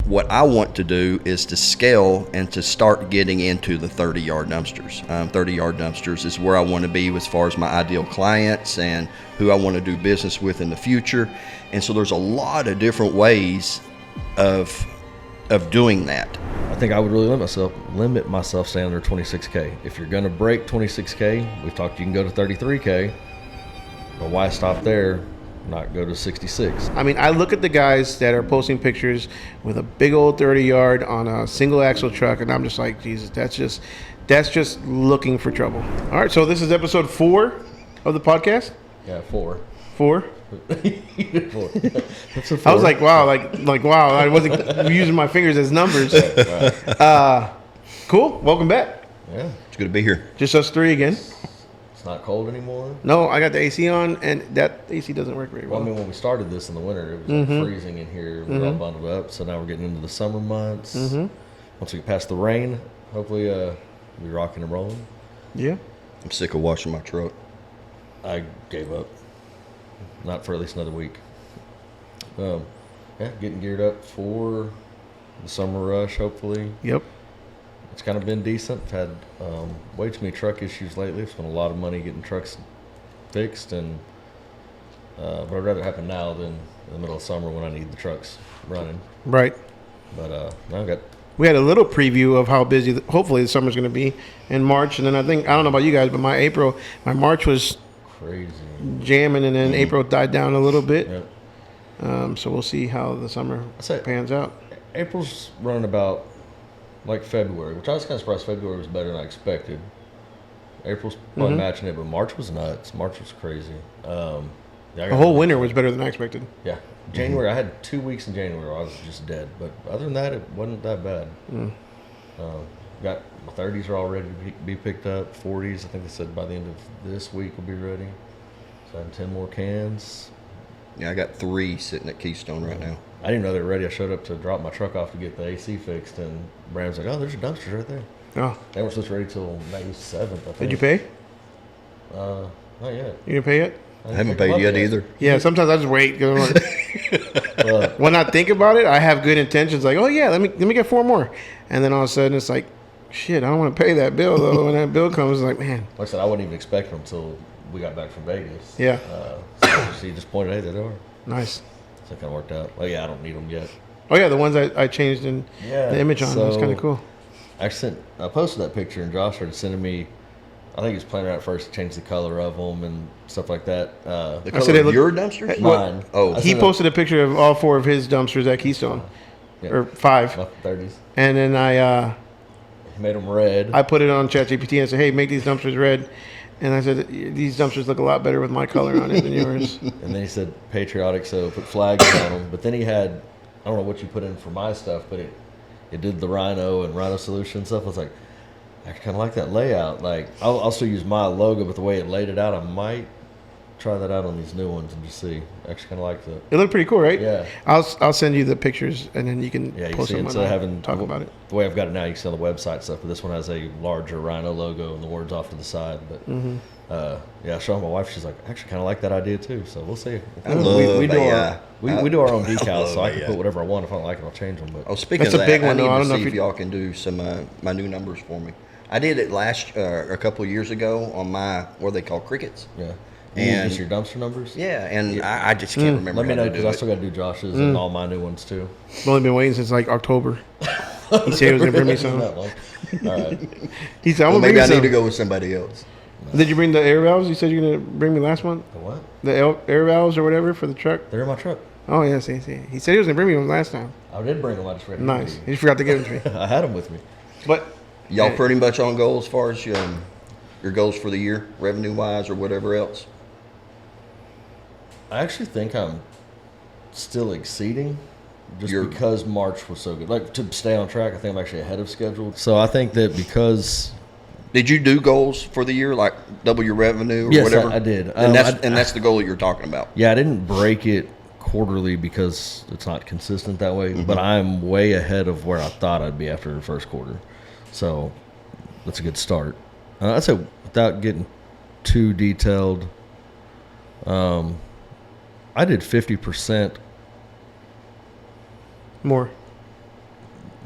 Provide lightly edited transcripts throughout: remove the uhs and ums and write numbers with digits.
what I want to do is to scale and to start getting into the 30-yard dumpsters. 30-yard dumpsters is where I want to be as far as my ideal clients and who I want to do business with in the future. And so there's a lot of different ways of doing that. I think I would really limit myself staying under 26K. If you're going to break 26K, we've talked you can go to 33K, but why stop there? Not go to 66. I mean, I look at the guys that are posting pictures with a big old 30-yard on a single axle truck, and I'm just like, Jesus, that's just looking for trouble. All right, so this is episode 4 of the podcast. Yeah, 4. 4. 4. I was like, wow, like wow. I wasn't using my fingers as numbers. Cool. Welcome back. Yeah, It's good to be here. Just us 3 again. it's not cold anymore. No, I got the AC on, and that AC doesn't work very well. Well, I mean, when we started this in the winter, it was like freezing in here. We were all bundled up. So now we're getting into the summer months. Once we get past the rain, hopefully we'll be rocking and rolling. Yeah. I'm sick of washing my truck. I gave up. Not for at least another week. Yeah, getting geared up for the summer rush, hopefully. Yep. It's kind of been decent. I've had way too many truck issues lately. I've spent a lot of money getting trucks fixed, and but I'd rather it happen now than in the middle of summer when I need the trucks running. Right. But now I've got... We had a little preview of how busy, hopefully, the summer's going to be in March. And then I don't know about you guys, but my March was crazy jamming, and then April died down a little bit. Yep. So we'll see how the summer say- pans out. April's running about like February, which I was kind of surprised February was better than I expected. April's probably matching it, but March was nuts. March was crazy. The whole winter was better than I expected. Yeah. January, I had 2 weeks in January where I was just dead. But other than that, it wasn't that bad. Got my 30s are all ready to be picked up. 40s, I think they said by the end of this week will be ready. So I have 10 more cans. Yeah, I got 3 sitting at Keystone right now. I didn't know they were ready. I showed up to drop my truck off to get the AC fixed, and Bram's like, "Oh, there's your dumpsters right there." Oh. They weren't supposed to be ready till May 7th, I think. Did you pay? Not yet. You didn't pay yet? I haven't paid yet either. Yeah, sometimes I just wait. 'Cause I'm like, when I think about it, I have good intentions. Like, oh yeah, let me get 4 more, and then all of a sudden it's like, shit, I don't want to pay that bill though. When that bill comes, it's like, man. Like I said, I wasn't even expecting them until we got back from Vegas. Yeah. So she just pointed, "Hey, there they are." Nice. So it kind of worked out. Well, yeah, I don't need them yet. Oh yeah, the ones I changed in the image on. That's kind of cool. I posted that picture, and Josh started sending me. I think he was planning out first to change the color of them and stuff like that. The color of your dumpsters? Mine. Oh, he posted a picture of all 4 of his dumpsters at Keystone, or 5. My 30s. And then He made them red. I put it on ChatGPT and said, hey, make these dumpsters red. And I said, these dumpsters look a lot better with my color on it than yours. And then he said patriotic, so put flags on them. But then he had, I don't know what you put in for my stuff, but it did the Rhino and Rhino Solution stuff. I was like, I kind of like that layout. Like, I'll still use my logo, but the way it laid it out, I might try that out on these new ones and just see. I actually kind of liked it. It looked pretty cool, right? Yeah. I'll send you the pictures, and then you can see post them instead of having talk about it. The way I've got it now, you can see on the website stuff, but this one has a larger Rhino logo and the words off to the side. But I showed my wife. She's like, I actually kind of like that idea too. So we'll see. We do our own decals, so I can put whatever I want. If I don't like it, I'll change them. But speaking That's of a that, big one, I need though. I to don't know see if if y'all can do some my new numbers for me. I did it a couple of years ago on my what they call crickets. Yeah. And just your dumpster numbers. Yeah, and I just can't remember. Let me how know to because do I it. still got to do Josh's and all my new ones too. I've only been waiting since like October. He said he was going to bring me some. That long. All right. He said, I'm Well, going to bring maybe you I some. need to go with somebody else. Did you bring the air valves? You said you were going to bring me last month? The what? The air valves or whatever for the truck? They're in my truck. Oh, yeah. See. He said he was going to bring me one last time. I did bring them. I just forgot to Nice. give He just forgot to give them to me. I had them with me. But Y'all pretty much on goal as far as your goals for the year, revenue-wise or whatever else? I actually think I'm still exceeding just because March was so good. Like, to stay on track, I think I'm actually ahead of schedule. So I think that because... Did you do goals for the year, like double your revenue or whatever? Yes, I did. And that's the goal that you're talking about. Yeah, I didn't break it quarterly because it's not consistent that way, but I'm way ahead of where I thought I'd be after the first quarter. So that's a good start. I'd say without getting too detailed, I did 50% more.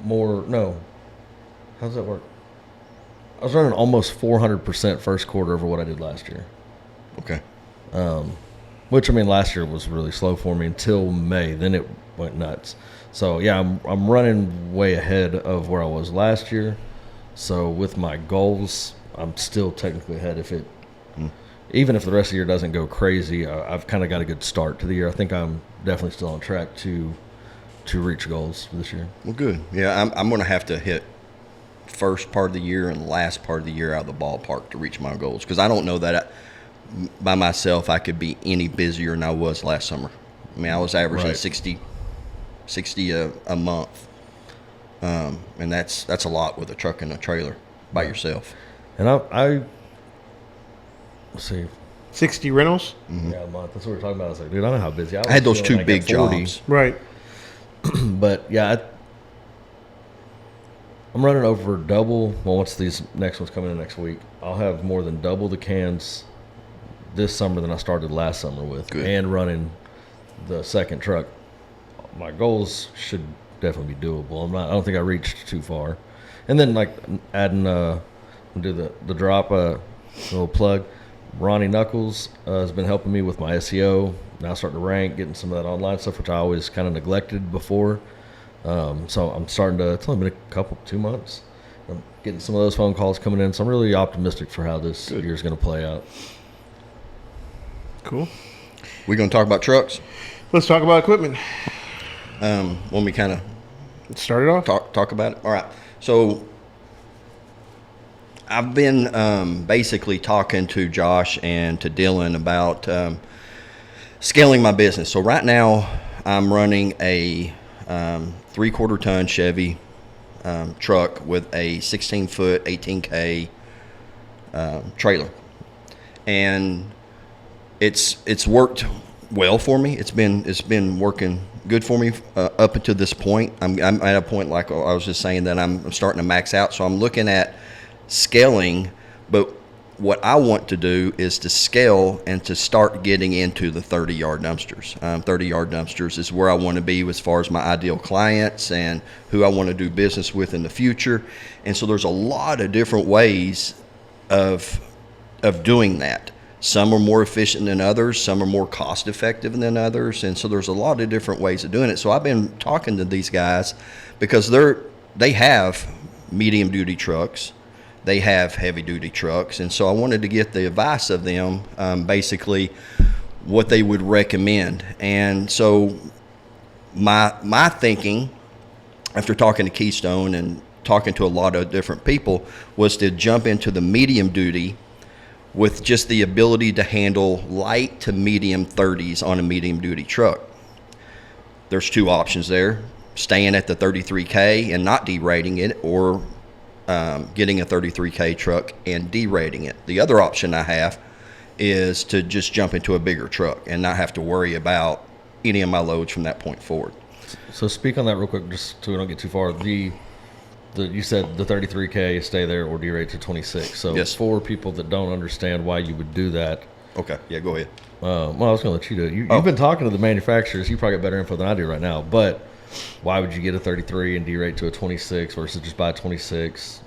more. No, how does that work? I was running almost 400% first quarter over what I did last year. Okay. Which, I mean, last year was really slow for me until May. Then it went nuts. So, yeah, I'm running way ahead of where I was last year. So, with my goals, I'm still technically ahead. Even if the rest of the year doesn't go crazy, I've kind of got a good start to the year. I think I'm definitely still on track to reach goals for this year. Well, good. Yeah, I'm going to have to hit first part of the year and last part of the year out of the ballpark to reach my goals, because I don't know that by myself I could be any busier than I was last summer. I mean, I was averaging Right. 60 a month, and that's a lot with a truck and a trailer by yourself. And I let's see. 60 rentals. Yeah, a month. That's what we're talking about. I was like, dude, I don't know how busy I was. I had those feeling two like big at 40. jobs. Right. But yeah, I'm running over double. Well, once these next ones come in next week, I'll have more than double the cans this summer than I started last summer with. Good. And running the second truck. My goals should definitely be doable. I don't think I reached too far. And then like adding do the drop little plug. Ronnie Knuckles has been helping me with my SEO. Now starting to rank, getting some of that online stuff, which I always kind of neglected before. So I'm starting to, it's only been a couple, 2 months. I'm getting some of those phone calls coming in. So I'm really optimistic for how this year's going to play out. Cool. We're going to talk about trucks. Let's talk about equipment. When we kind of Let's start it off. talk about it. All right. So I've been basically talking to Josh and to Dylan about scaling my business. So right now I'm running a 3/4 ton Chevy truck with a 16-foot 18K trailer, and it's worked well for me. It's been working good for me up until this point. I'm at a point, like I was just saying, that I'm starting to max out. So I'm looking at scaling, but what I want to do is to scale and to start getting into the 30-yard dumpsters. 30-yard dumpsters is where I want to be as far as my ideal clients and who I want to do business with in the future. And so there's a lot of different ways of doing that. Some are more efficient than others. Some are more cost effective than others. And so there's a lot of different ways of doing it. So I've been talking to these guys because they have medium duty trucks. They have heavy duty trucks. And so I wanted to get the advice of them, basically what they would recommend. And so my thinking, after talking to Keystone and talking to a lot of different people, was to jump into the medium duty with just the ability to handle light to medium 30s on a medium duty truck. There's two options there: staying at the 33K and not derating it, or getting a 33K truck and derating it. The other option I have is to just jump into a bigger truck and not have to worry about any of my loads from that point forward. So speak on that real quick, just so we don't get too far. You said the 33K, stay there or derate to 26. So Yes. for people that don't understand why you would do that, Okay, yeah, go ahead. well, I was going to let you do it. You've been talking to the manufacturers. You probably got better info than I do right now. But why would you get a 33 and derate to a 26 versus just buy a 26?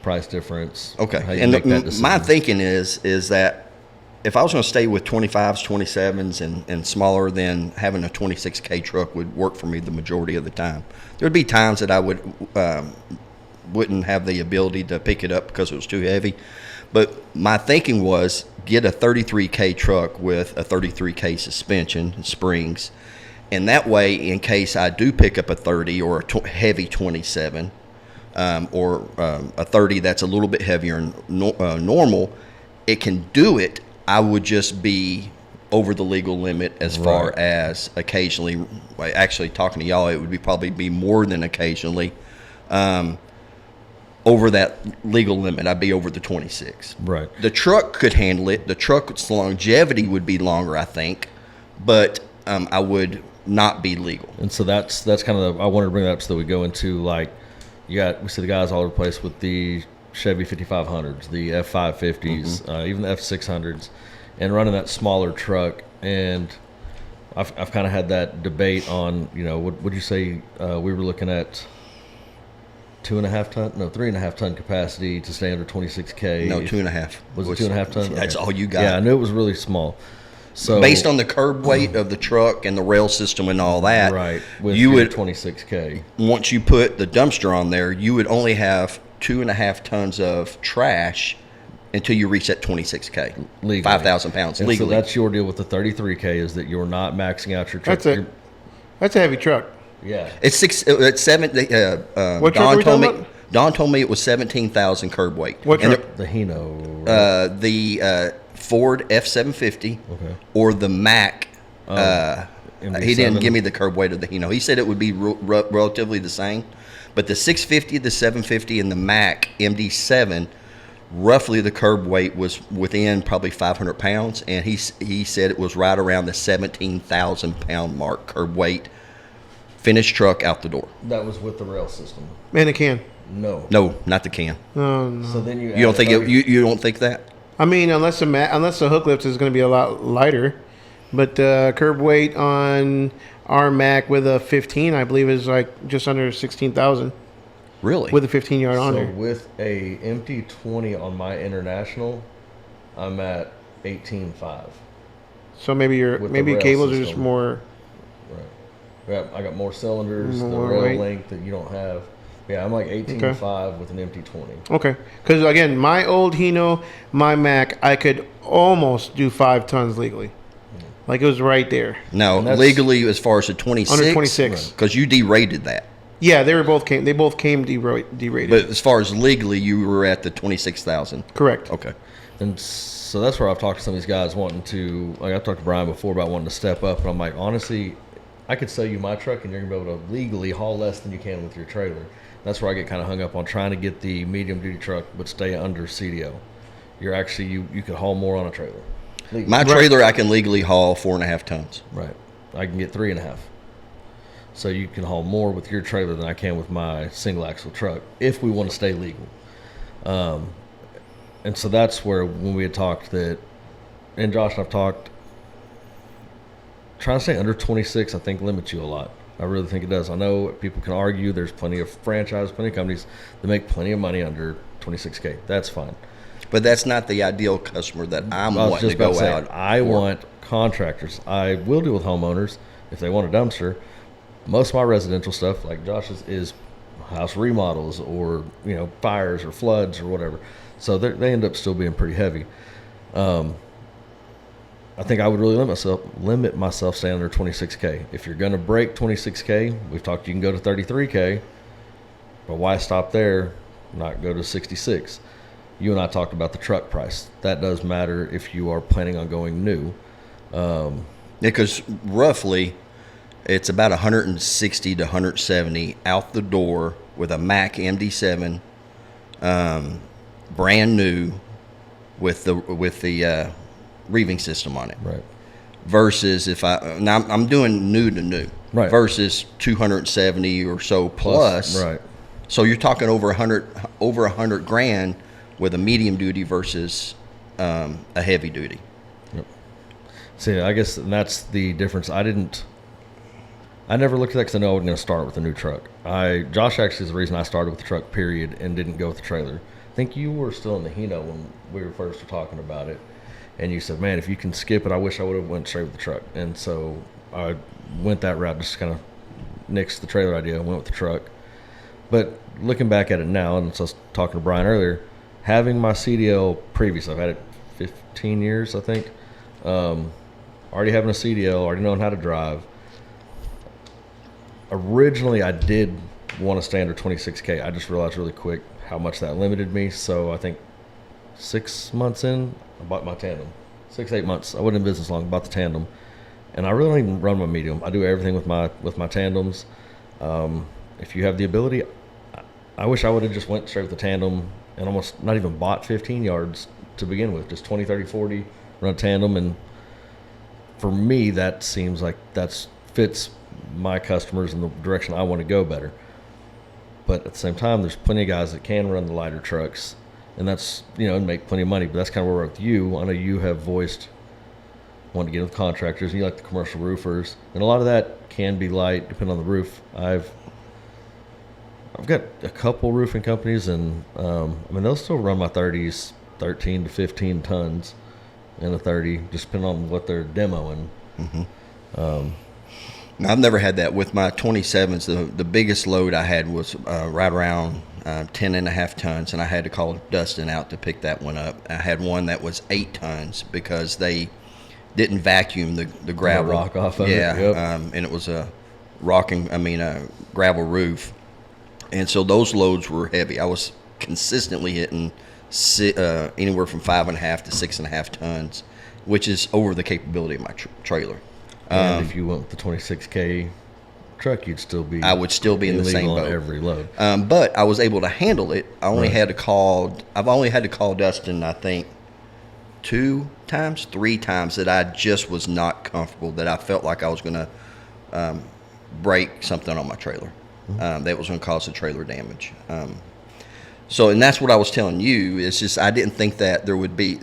Price difference. Okay, How you and make that decision. my thinking is that if I was going to stay with 25s, 27s, and smaller, then having a 26K truck would work for me the majority of the time. There would be times that I wouldn't have the ability to pick it up because it was too heavy. But my thinking was get a 33K truck with a 33K suspension and springs. And that way, in case I do pick up a 30 or a heavy 27, or a 30 that's a little bit heavier and normal, it can do it. I would just be over the legal limit as far as occasionally, actually talking to y'all, it would probably be more than occasionally over that legal limit. I'd be over the 26. Right. The truck could handle it. The truck's longevity would be longer, I think, but I would not be legal. And so that's kind of I wanted to bring that up so that we go into, like, we see the guys all over the place with the Chevy 5500s, the F550s, even the F600s, and running that smaller truck. And I've kind of had that debate on, what would you say we were looking at 3.5 ton capacity to stay under 26K. No, 2.5. Was it 2.5 ton? That's Okay. all you got. Yeah, I knew it was really small. So based on the curb weight of the truck and the rail system and all that, right, with you would 26K. Once you put the dumpster on there, you would only have 2.5 tons of trash until you reach that 26K, Legally. 5,000 pounds And legally. so that's your deal with the 33K, is that you're not maxing out your truck. That's it. That's a heavy truck. Yeah. It's seven. What truck are we talking about? Don told me it was 17,000 curb weight. What And truck? The Hino. Right? the Ford F750 Okay. or the Mac. He MD7. didn't give me the curb weight of the Hino. He said it would be relatively the same, but the 650, the 750, and the Mac MD7, roughly the curb weight was within probably 500 pounds, and he said it was right around the 17,000 pound mark curb weight. Finished truck out the door. That was with the rail system. And a can. No. No, not the can. Oh, no. So then You don't think you don't think that? I mean, unless the Hooklift is going to be a lot lighter, but curb weight on our Mac with a 15, I believe, is like just under 16,000 Really? with a 15-yard on So there. with a empty 20 on my International, I'm at 18.5. So maybe your with the rail cables are just system. more. Right. Yeah, I got more cylinders, More the rail weight. length that you don't have. Yeah, I'm like 18.5 with an empty 20. Okay, because again, my old Hino, my Mac, I could almost do 5 tons legally. Like it was right there. No, And that's- legally as far as the 26. Under 26. Because you derated that. Yeah, they both came derated. But as far as legally, you were at the 26,000. Correct. Okay. And so that's where I've talked to some of these guys wanting to, like I've talked to Brian before about wanting to step up. And I'm like, honestly, I could sell you my truck and you're going to be able to legally haul less than you can with your trailer. That's where I get kind of hung up on trying to get the medium duty truck but stay under CDL. You're actually, you could haul more on a trailer. Legally. My trailer, I can legally haul 4.5 tons. Right. I can get 3.5. So you can haul more with your trailer than I can with my single axle truck if we want to stay legal. And so that's where when we had talked that, and Josh and I've talked, trying to stay under 26, I think limits you a lot. I really think it does. I know people can argue there's plenty of franchise, plenty of companies that make plenty of money under 26K. That's fine. But that's not the ideal customer that I'm I was wanting just to about go to say, out. I for. want contractors. I will deal with homeowners if they want a dumpster. Most of my residential stuff, like Josh's, is house remodels or fires or floods or whatever. So they end up still being pretty heavy. I think I would really limit myself staying under 26K. If you're going to break 26K, we've talked you can go to 33K, but why stop there, not go to 66? You and I talked about the truck price. That does matter if you are planning on going new. Because roughly, it's about 160 to 170 out the door with a Mac MD7, brand new, with the reeving system on it. Right. Versus if I'm doing new to new. Right. Versus 270 or so plus. Right. So you're talking over 100 grand with a medium duty versus a heavy duty. See, I guess that's the difference. I never looked at that because I know I was going to start with a new truck. Josh actually is the reason I started with the truck, period, and didn't go with the trailer. I think you were still in the Hino when we were first talking about it. And you said, man, if you can skip it, I wish I would have went straight with the truck. And so I went that route, just kind of nixed the trailer idea and went with the truck. But looking back at it now, and so I was talking to Brian earlier, having my CDL previous, I've had it 15 years, I think. Already having a CDL, already knowing how to drive. Originally, I did want to stay under 26K. I just realized really quick how much that limited me. So I think 6 months in, I bought my Tandem. 6-8 months. I wasn't in business long. Bought the Tandem, and I really don't even run my medium. I do everything with my Tandems. If you have the ability, I wish I would have just went straight with the Tandem and almost not even bought 15 yards to begin with. Just 20, 30, 40, run a Tandem, and for me, that seems like that fits my customers in the direction I want to go better. But at the same time, there's plenty of guys that can run the lighter trucks, and that's, and make plenty of money. But that's kind of where we're with you. I know you have voiced want to get with contractors, and you like the commercial roofers, and a lot of that can be light depending on the roof. I've got a couple roofing companies, and I mean they'll still run my 30s, 13 to 15 tons in a 30, just depending on what they're demoing. Now, I've never had that with my 27s. The biggest load I had was right around 10 and a half tons, and I had to call Dustin out to pick that one up. I had one that was 8 tons because they didn't vacuum the gravel. Rock off of it. Yeah, and it was a gravel roof. And so those loads were heavy. I was consistently hitting anywhere from 5.5 to 6.5 tons, which is over the capability of my trailer. And if you went with the 26K truck, I would still be in the same boat on every load. But I was able to handle it. I've only had to call Dustin, I think, 3 times that I just was not comfortable, that I felt like I was going to break something on my trailer. That was going to cause the trailer damage. And that's what I was telling you. It's just I didn't think that there would be,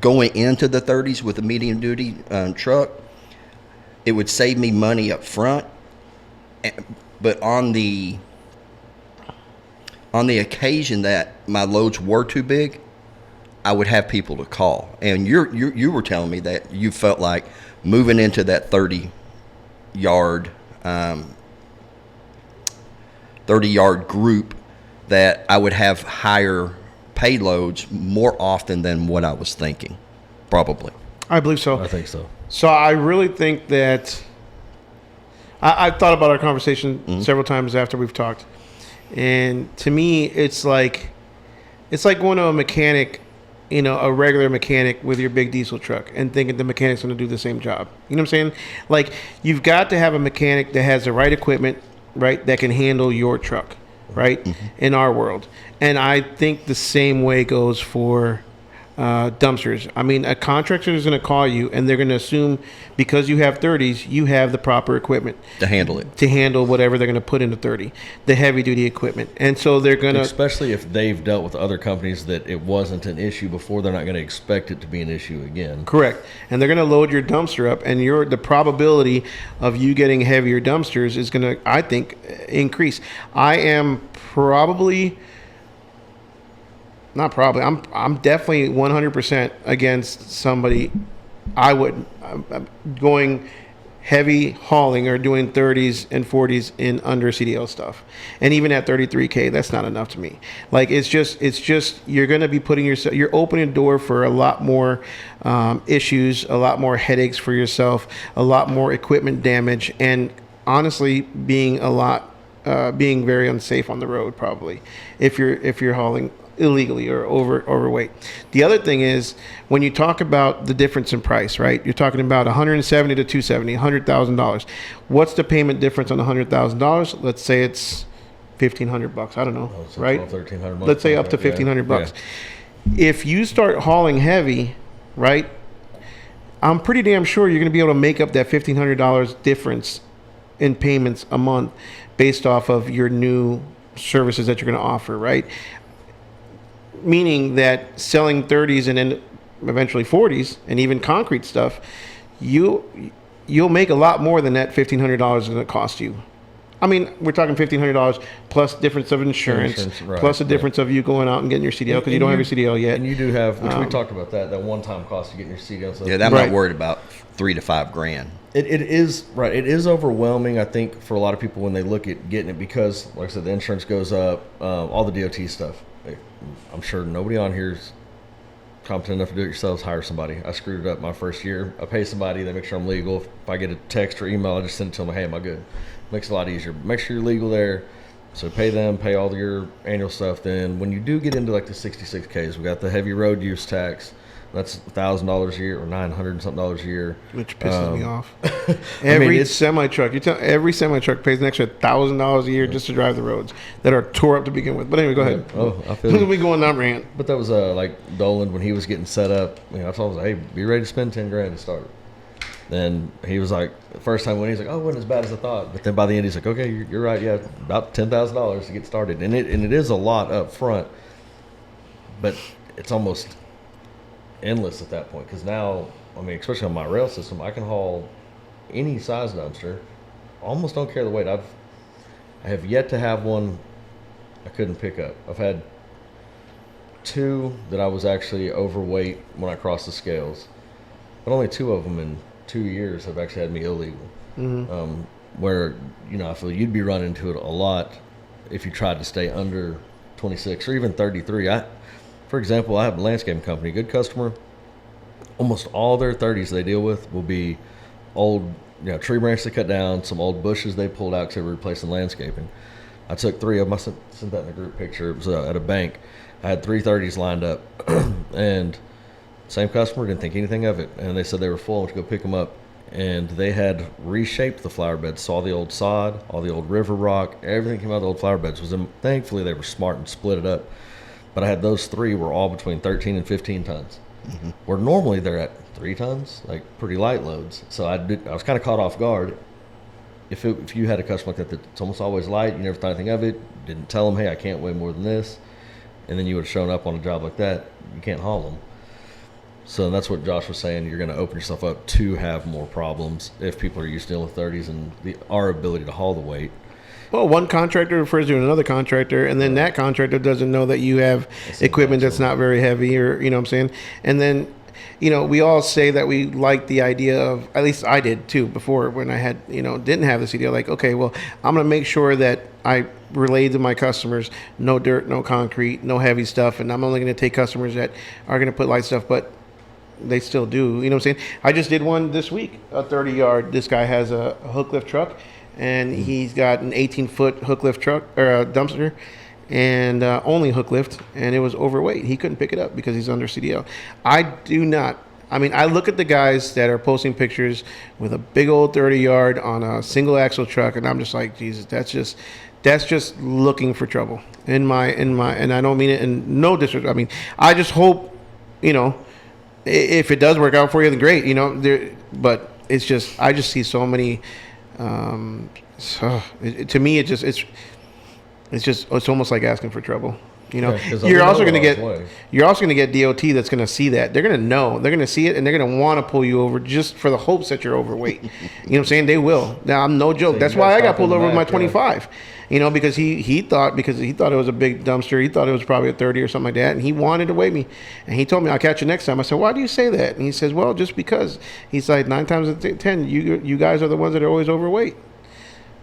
going into the 30s with a medium duty truck, it would save me money up front. But on the occasion that my loads were too big, I would have people to call. And you were telling me that you felt like moving into that 30-yard group, that I would have higher payloads more often than what I was thinking, probably. I believe so. I think so. So I really think that I've thought about our conversation several times after we've talked, and to me, it's like going to a mechanic, a regular mechanic with your big diesel truck, and thinking the mechanic's going to do the same job. You know what I'm saying? Like, you've got to have a mechanic that has the right equipment, right, that can handle your truck, right, in our world. And I think the same way goes for dumpsters. I mean, a contractor is going to call you, and they're going to assume because you have 30s, you have the proper equipment to handle it, to handle whatever they're going to put into 30, the heavy duty equipment. And so they're going to, especially if they've dealt with other companies that it wasn't an issue before, they're not going to expect it to be an issue again. Correct. And they're going to load your dumpster up, and the probability of you getting heavier dumpsters is going to, I think, increase. I'm definitely 100% against somebody. I'm going heavy hauling or doing 30s and 40s in under CDL stuff. And even at 33K, that's not enough to me. Like, it's just you're going to be you're opening a door for a lot more issues, a lot more headaches for yourself, a lot more equipment damage, and honestly being very unsafe on the road, probably, if you're hauling illegally or overweight. The other thing is, when you talk about the difference in price, right? You're talking about $170 to $270, $100,000. What's the payment difference on $100,000? Let's say it's $1,500. I don't know, right? $1,300. Let's say up to $1,500. Yeah. If you start hauling heavy, right? I'm pretty damn sure you're going to be able to make up that $1,500 difference in payments a month based off of your new services that you're going to offer, right? Meaning that selling 30s and then eventually 40s and even concrete stuff, you'll make a lot more than that $1,500 is going to cost you. I mean, we're talking $1,500 plus difference of insurance right, plus the difference of you going out and getting your CDL because you don't have your CDL yet. And you do have, which we talked about that one-time cost of getting your CDL. So I'm not worried about $3,000 to $5,000. It is right. It is overwhelming, I think, for a lot of people when they look at getting it because, like I said, the insurance goes up, all the DOT stuff. I'm sure nobody on here is competent enough to do it yourselves. Hire somebody. I screwed it up my first year. I pay somebody. They make sure I'm legal. If I get a text or email, I just send it to them. Hey, am I good? Makes it a lot easier. Make sure you're legal there. So pay them, pay all your annual stuff. Then when you do get into like the 66Ks, we got the heavy road use tax. That's $1,000 a year or $900 and something a year, which pisses me off. Every semi truck, every semi truck pays an extra $1,000 a year just to drive the roads that are tore up to begin with. But anyway, go ahead. Oh, I feel look at me going on rant. But that was like Dolan when he was getting set up. I told him, hey, be ready to spend $10,000 to start. Then he was like, the first time when he's like, oh, it wasn't as bad as I thought. But then by the end, he's like, okay, you're right. Yeah, about $10,000 to get started, and it is a lot up front, but it's almost endless at that point because now I mean, especially on my rail system, I can haul any size dumpster. Almost don't care the weight. I have yet to have one I couldn't pick up. I've had 2 that I was actually overweight when I crossed the scales, but only 2 of them in 2 years have actually had me illegal. Where, you know, I feel you'd be running into it a lot if you tried to stay under 26 or even 33. For example, I have a landscaping company, good customer. Almost all their 30s they deal with will be old, tree branches they cut down, some old bushes they pulled out because they were replacing landscaping. I took 3 of them. I sent that in a group picture. It was at a bank. I had 3 30s lined up, and same customer didn't think anything of it, and they said they were full. I went to go pick them up, and they had reshaped the flower beds. Saw the old sod, all the old river rock, everything came out of the old flower beds. Thankfully they were smart and split it up. But I had those 3 were all between 13 and 15 tons, where normally they're at 3 tons, like pretty light loads. So I was kind of caught off guard. If you had a customer like that that's almost always light, you never thought anything of it, didn't tell them, hey, I can't weigh more than this, and then you would have shown up on a job like that, you can't haul them. So that's what Josh was saying. You're going to open yourself up to have more problems if people are used to dealing with 30s and our ability to haul the weight. Well, one contractor refers to another contractor, and then that contractor doesn't know that you have equipment that's not very heavy, or, you know what I'm saying? And then, we all say that we like the idea of, at least I did too, before when I had, didn't have the CDL, like, okay, well, I'm going to make sure that I relay to my customers, no dirt, no concrete, no heavy stuff, and I'm only going to take customers that are going to put light stuff, but they still do, you know what I'm saying? I just did one this week, a 30-yard. This guy has a Hooklift truck, and he's got an 18-foot Hooklift truck, or a dumpster, and only Hooklift, and it was overweight. He couldn't pick it up because he's under CDL. I look at the guys that are posting pictures with a big old 30-yard on a single axle truck, and I'm just like, Jesus, that's just looking for trouble. And I don't mean it in no disrespect. I just hope, if it does work out for you, then great, but it's just, I just see so many, to me, it's almost like asking for trouble. You're also going to get DOT that's going to see that. They're going to know. They're going to see it, and they're going to want to pull you over just for the hopes that you're overweight. You know what I'm saying? They will. Now, I'm no joke. That's why I got pulled over with my 25. Because he thought it was a big dumpster. He thought it was probably a 30 or something like that, and he wanted to weigh me. And he told me, I'll catch you next time. I said, why do you say that? And he says, well, just because. He's like, 9 times out of 10, you guys are the ones that are always overweight.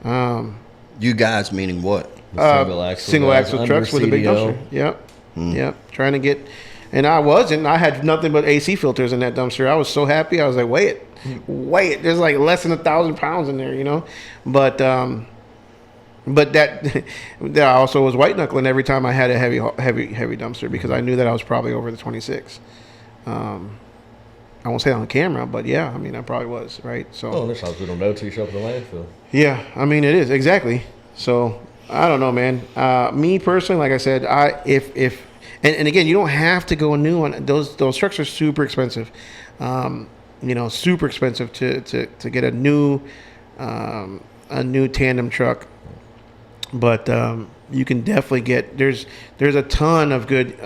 You guys meaning what? Single axle trucks with a big dumpster. Yep. Yep. Trying to get, and I had nothing but AC filters in that dumpster. I was so happy. I was like, weigh it. There's like less than 1,000 pounds in there, But that I also was white knuckling every time I had a heavy dumpster, because I knew that I was probably over the 26. I won't say it on camera, but yeah, I probably was, right? So. There's times we don't know till you show up at the landfill. Yeah, it is exactly. So I don't know, man. Me personally, like I said, and again, you don't have to go a new one. Those trucks are super expensive. Super expensive to get a new tandem truck. But you can definitely get, there's a ton of good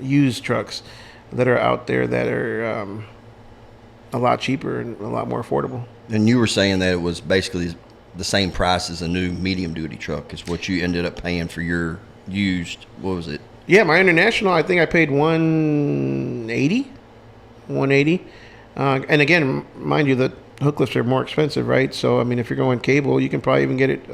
used trucks that are out there that are a lot cheaper and a lot more affordable. And you were saying that it was basically the same price as a new medium duty truck is what you ended up paying for your used. What was it? Yeah, my International, I think I paid $180. And again, mind you, the Hooklifts are more expensive, right? So, if you're going cable, you can probably even get it.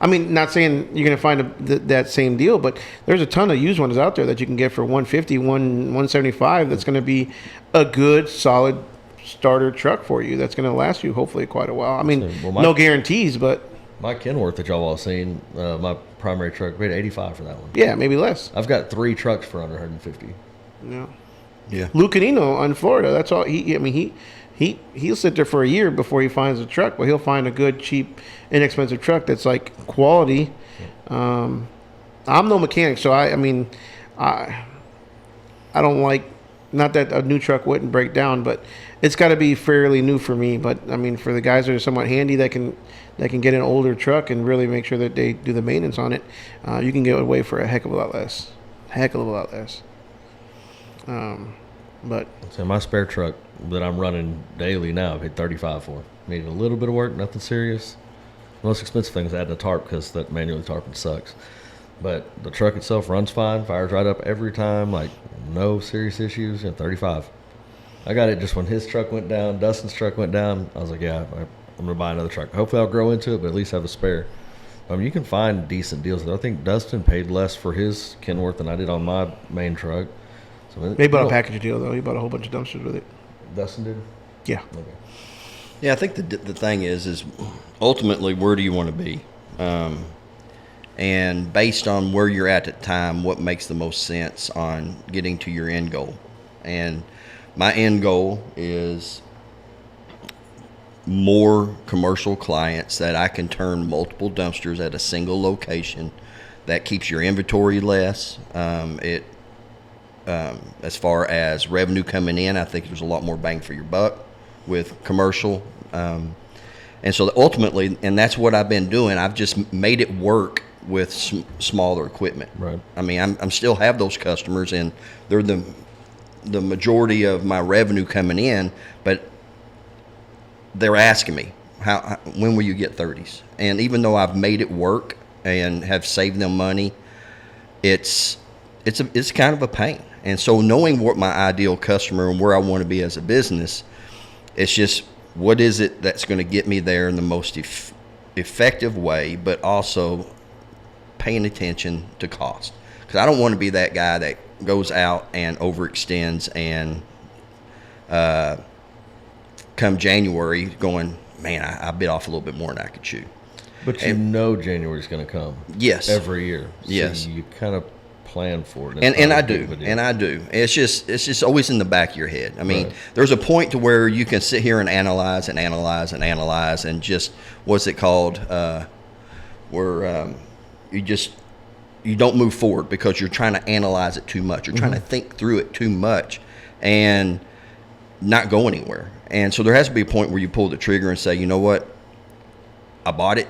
Not saying you're going to find that same deal, but there's a ton of used ones out there that you can get for $150, $175. That's going to be a good, solid starter truck for you. That's going to last you hopefully quite a while. No guarantees, but my Kenworth that y'all all seen, my primary truck, we had $85 for that one. Yeah, maybe less. I've got 3 trucks for under $150. Yeah. Lou Canino in Florida. That's all. He'll sit there for a year before he finds a truck, but he'll find a good, cheap, inexpensive truck that's like quality. I'm no mechanic, so I don't like, not that a new truck wouldn't break down, but it's got to be fairly new for me. But for the guys that are somewhat handy that can get an older truck and really make sure that they do the maintenance on it, you can get away for a heck of a lot less. But So my spare truck that I'm running daily now, I paid $35 for. Needed a little bit of work, nothing serious. The most expensive thing is adding a tarp because that manually tarping sucks. But the truck itself runs fine, fires right up every time, like no serious issues. 35. I got it just when his truck went down, Dustin's truck went down. I was like, yeah, I'm gonna buy another truck. Hopefully I'll grow into it, but at least have a spare. You can find decent deals. I think Dustin paid less for his Kenworth than I did on my main truck. So they bought a package deal though. He bought a whole bunch of dumpsters with it. Dustin did? Yeah. Okay. Yeah, I think the thing is ultimately where do you want to be? And based on where you're at the time, what makes the most sense on getting to your end goal? And my end goal is more commercial clients that I can turn multiple dumpsters at a single location. That keeps your inventory less. As far as revenue coming in, I think there's a lot more bang for your buck with commercial. And so ultimately, and that's what I've been doing, I've just made it work with smaller equipment. Right. I mean, I'm still have those customers, and they're the majority of my revenue coming in, but they're asking me, when will you get 30s? And even though I've made it work and have saved them money, it's kind of a pain. And so knowing what my ideal customer and where I want to be as a business, it's just what is it that's going to get me there in the most effective way, but also paying attention to cost. Because I don't want to be that guy that goes out and overextends and come January going, man, I bit off a little bit more than I could chew. But January's going to come. Yes. Every year. So yes. You kind of plan for it. And I do. It's just always in the back of your head. I mean, There's a point to where you can sit here and analyze and just, what's it called? Where you don't move forward because you're trying to analyze it too much. You're trying to think through it too much and not go anywhere. And so there has to be a point where you pull the trigger and say, you know what? I bought it.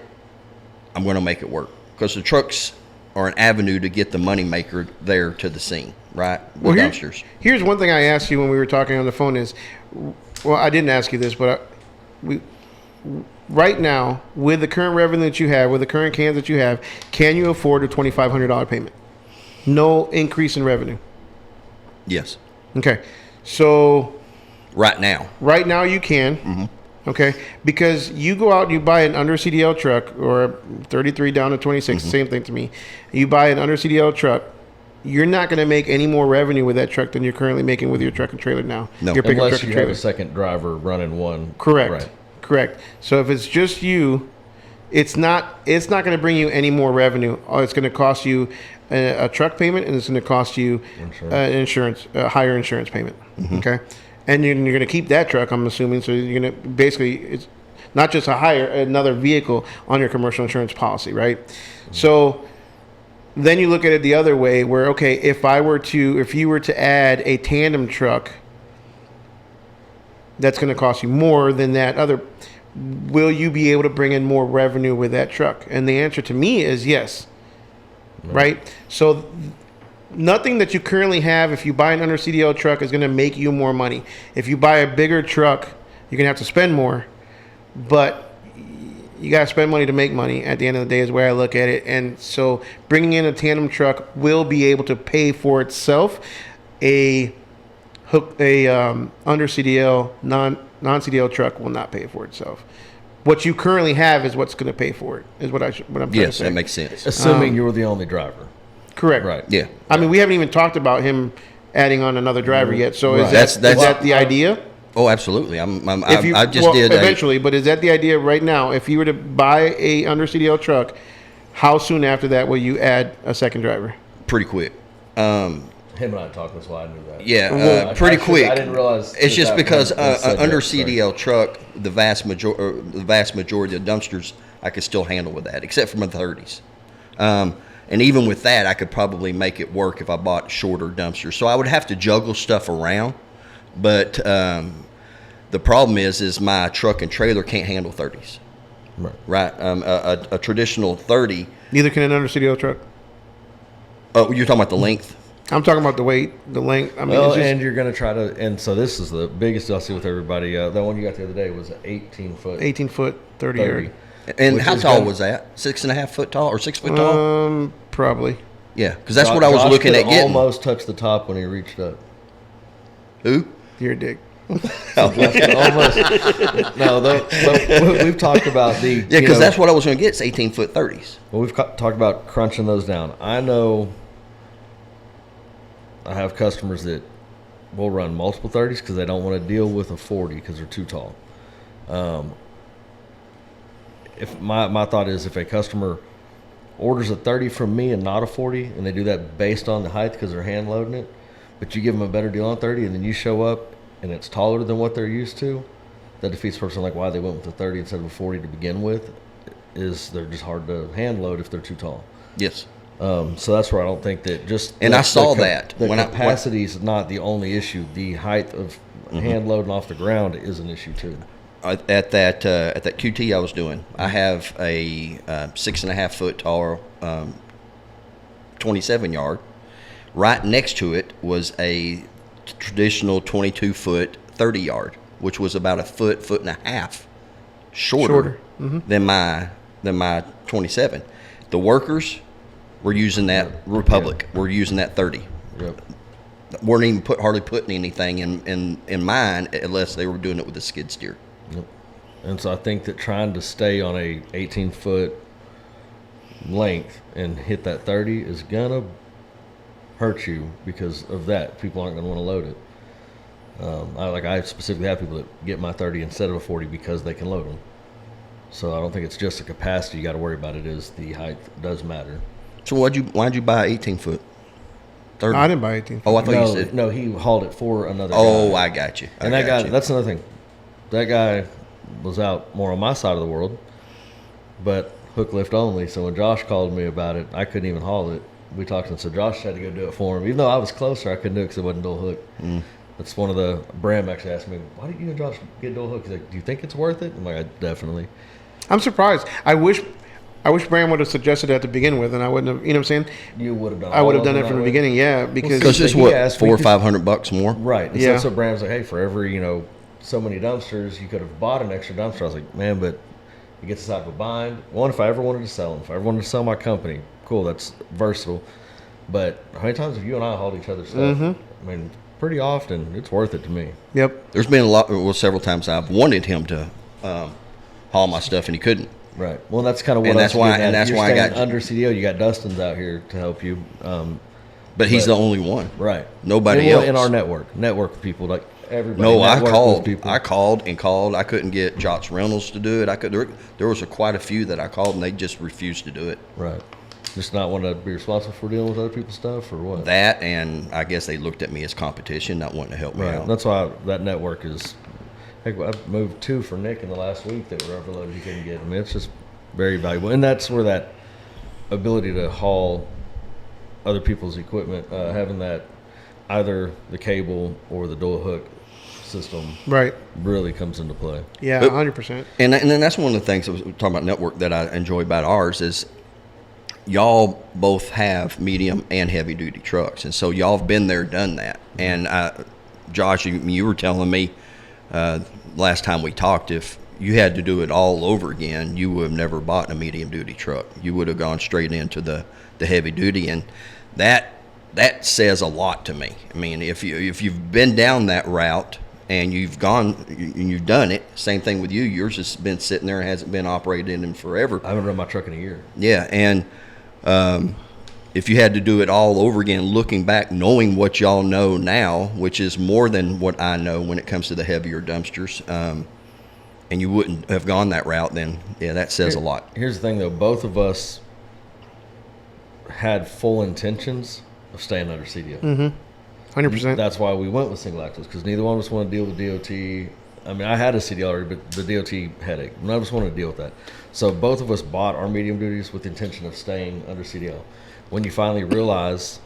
I'm going to make it work. Because the trucks are an avenue to get the money maker there to the scene, right? With dumpsters. Here's one thing I asked you when we were talking on the phone is, well, I didn't ask you this, but right now, with the current revenue that you have, with the current cans that you have, can you afford a $2,500 payment? No increase in revenue. Yes. Okay. So right now you can. Okay, because you go out and you buy an under CDL truck or a 33 down to 26, same thing to me. You buy an under CDL truck, you're not going to make any more revenue with that truck than you're currently making with your truck and trailer now. No, your pickup unless truck you and trailer. have a second driver running one. Correct. Right. Correct. So if it's just you, it's not going to bring you any more revenue. It's going to cost you a truck payment, and it's going to cost you a higher insurance payment. Okay. And you're going to keep that truck, I'm assuming. So you're going to basically, it's not just another vehicle on your commercial insurance policy, right? So then you look at it the other way where, okay, if you were to add a tandem truck, that's going to cost you more than that other. Will you be able to bring in more revenue with that truck? And the answer to me is yes, right? So nothing that you currently have, if you buy an under CDL truck, is going to make you more money. If you buy a bigger truck, you're going to have to spend more, but you got to spend money to make money at the end of the day is the way I look at it. And so bringing in a tandem truck will be able to pay for itself. Under CDL, non-CDL truck will not pay for itself. What you currently have is what's going to pay for it, is what I'm trying to say. Yes, that makes sense. Assuming you're the only driver. Correct. Right. Yeah. I mean, we haven't even talked about him adding on another driver yet. So is that the idea? Oh, absolutely. Eventually, but is that the idea right now? If you were to buy a under CDL truck, how soon after that will you add a second driver? Pretty quick. Him and I talked, that's why I knew that. Yeah, pretty quick. I didn't realize. It's just because under CDL truck, the vast majority of dumpsters I could still handle with that, except for my 30s. And even with that, I could probably make it work if I bought shorter dumpsters. So I would have to juggle stuff around. But the problem is my truck and trailer can't handle 30s. Right. A traditional 30. Neither can an under CDL truck. Oh, you're talking about the length? I'm talking about the weight, the length. I mean, Well, it's just, and you're going to try to, and so this is the biggest I see with everybody. That one you got the other day was an 18 foot. 18 foot, 30 yard. And Which how is tall good. was that? 6.5 foot tall or 6 foot tall? Probably. Yeah, because that's what I was Josh looking at could getting. almost touched the top when he reached up. Who? Your dick. Almost. No, but we've talked about the. Yeah, because that's what I was going to get. It's 18 foot 30s. Well, we've talked about crunching those down. I know I have customers that will run multiple 30s because they don't want to deal with a 40 because they're too tall. If my thought is if a customer orders a 30 from me and not a 40, and they do that based on the height because they're hand loading it, but you give them a better deal on 30, and then you show up and it's taller than what they're used to, that defeats the purpose. Like why they went with a 30 instead of a 40 to begin with is they're just hard to hand load if they're too tall. Yes. So that's where I don't think that just And I saw that the when capacity is not the only issue. The height of hand loading off the ground is an issue too. At that QT I was doing, I have a 6.5 foot tall 27 yard. Right next to it was a traditional 22 foot 30 yard, which was about a foot and a half shorter. than my 27. The workers were using that Republic. We're using that 30. Yep. Weren't even hardly putting anything in mine unless they were doing it with a skid steer. Yep. And so I think that trying to stay on a 18-foot length and hit that 30 is gonna hurt you because of that. People aren't gonna want to load it. I specifically have people that get my 30 instead of a 40 because they can load them. So I don't think it's just the capacity you got to worry about. It is the height does matter. So why'd you buy 18 foot? 30? I didn't buy 18. Oh, I thought you said. No, he hauled it for another Oh, guy. I got you. And that guy, that's another thing. That guy was out more on my side of the world, but Hooklift only. So when Josh called me about it, I couldn't even haul it. We talked, and so Josh had to go do it for him. Even though I was closer, I couldn't do it because it wasn't dual hook. That's one of the, Bram actually asked me, why didn't you and Josh get dual hook? He's like, do you think it's worth it? I'm like, definitely. I'm surprised. I wish Bram would have suggested that to begin with, and I wouldn't have. You know what I'm saying? You would have done. I would have all of done it that from the way? beginning. Yeah, because Because it's He what, asked $400 or because- $500 more. Right. And Yeah. so Bram's like, hey, for every, so many dumpsters, you could have bought an extra dumpster. I was like, man, but it gets us out of a bind. One, if I ever wanted to sell them, if I ever wanted to sell my company, cool, that's versatile. But how many times have you and I hauled each other's stuff? I mean, pretty often. It's worth it to me. Yep. There's been several times I've wanted him to haul my stuff and he couldn't. Right. Well, that's kind of what And I that's was why- getting at. and that's You're why I staying got- under CDL. You got Dustin's out here to help you. But he's the only one. Right. Nobody And else. in our network with people like everybody. No, I network with called. people. I called and called. I couldn't get Josh Reynolds to do it. There was quite a few that I called and they just refused to do it. Right. Just not want to be responsible for dealing with other people's stuff or what? That, and I guess they looked at me as competition, not wanting to help me Right. out. That's why that network is. Heck, I've moved 2 for Nick in the last week that were overloaded. He couldn't get. I mean, it's just very valuable, and that's where that ability to haul other people's equipment, having that either the cable or the dual hook system, Right. really comes into play. Yeah. But- 100%. And then that's one of the things that we're talking about network that I enjoy about ours is y'all both have medium and heavy duty trucks, and so y'all have been there, done that. And Josh, you were telling me last time we talked, if you had to do it all over again, you would have never bought a medium duty truck. You would have gone straight into the heavy duty, and that says a lot to me. I mean, if you've been down that route and you've done it, same thing with you. Yours has been sitting there and hasn't been operated in forever. I haven't run my truck in a year. Yeah, and if you had to do it all over again, looking back, knowing what y'all know now, which is more than what I know when it comes to the heavier dumpsters, and you wouldn't have gone that route, then yeah, that says a lot. Here's the thing, though. Both of us had full intentions of staying under CDL. 100%. That's why we went with single axles, because neither one of us wanted to deal with DOT. I mean, I had a CDL already, but the DOT headache. None of us wanted to deal with that. So both of us bought our medium duties with the intention of staying under CDL. When you finally realize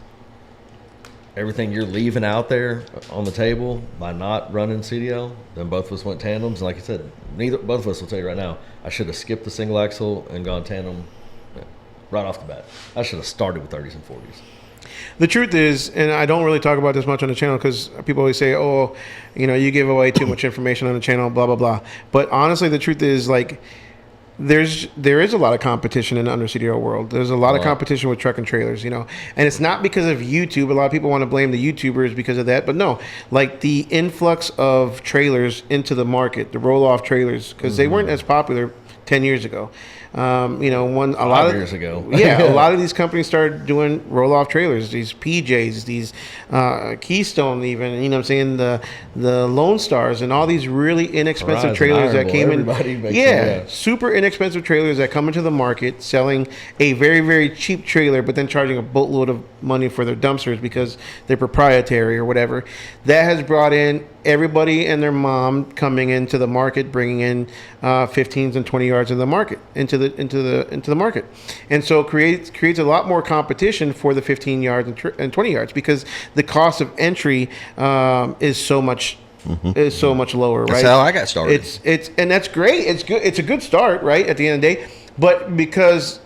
everything you're leaving out there on the table by not running CDL, then both of us went tandems. And like I said, both of us will tell you right now, I should have skipped the single axle and gone tandem right off the bat. I should have started with 30s and 40s. The truth is, and I don't really talk about this much on the channel because people always say, "Oh, you give away too much information on the channel," blah blah blah. But honestly, the truth is, like, there is a lot of competition in the under CDL world. There's a lot of competition with truck and trailers, and it's not because of YouTube. A lot of people want to blame the YouTubers because of that, but no, like the influx of trailers into the market, the roll-off trailers, because they weren't as popular 10 years ago. A lot of years ago. Yeah, a lot of these companies started doing roll-off trailers, these PJs, these Keystone, even, what I'm saying, the Lone Stars, and all these really inexpensive trailers that came in. Super inexpensive trailers that come into the market selling a very, very cheap trailer, but then charging a boatload of money for their dumpsters because they're proprietary or whatever. That has brought in everybody and their mom coming into the market, bringing in 15s and 20 yards in the market into the market, and so creates a lot more competition for the 15 yards and 20 yards because the cost of entry is so much lower. Right? That's how I got started. It's and that's great. It's good. It's a good start, right? At the end of the day, but because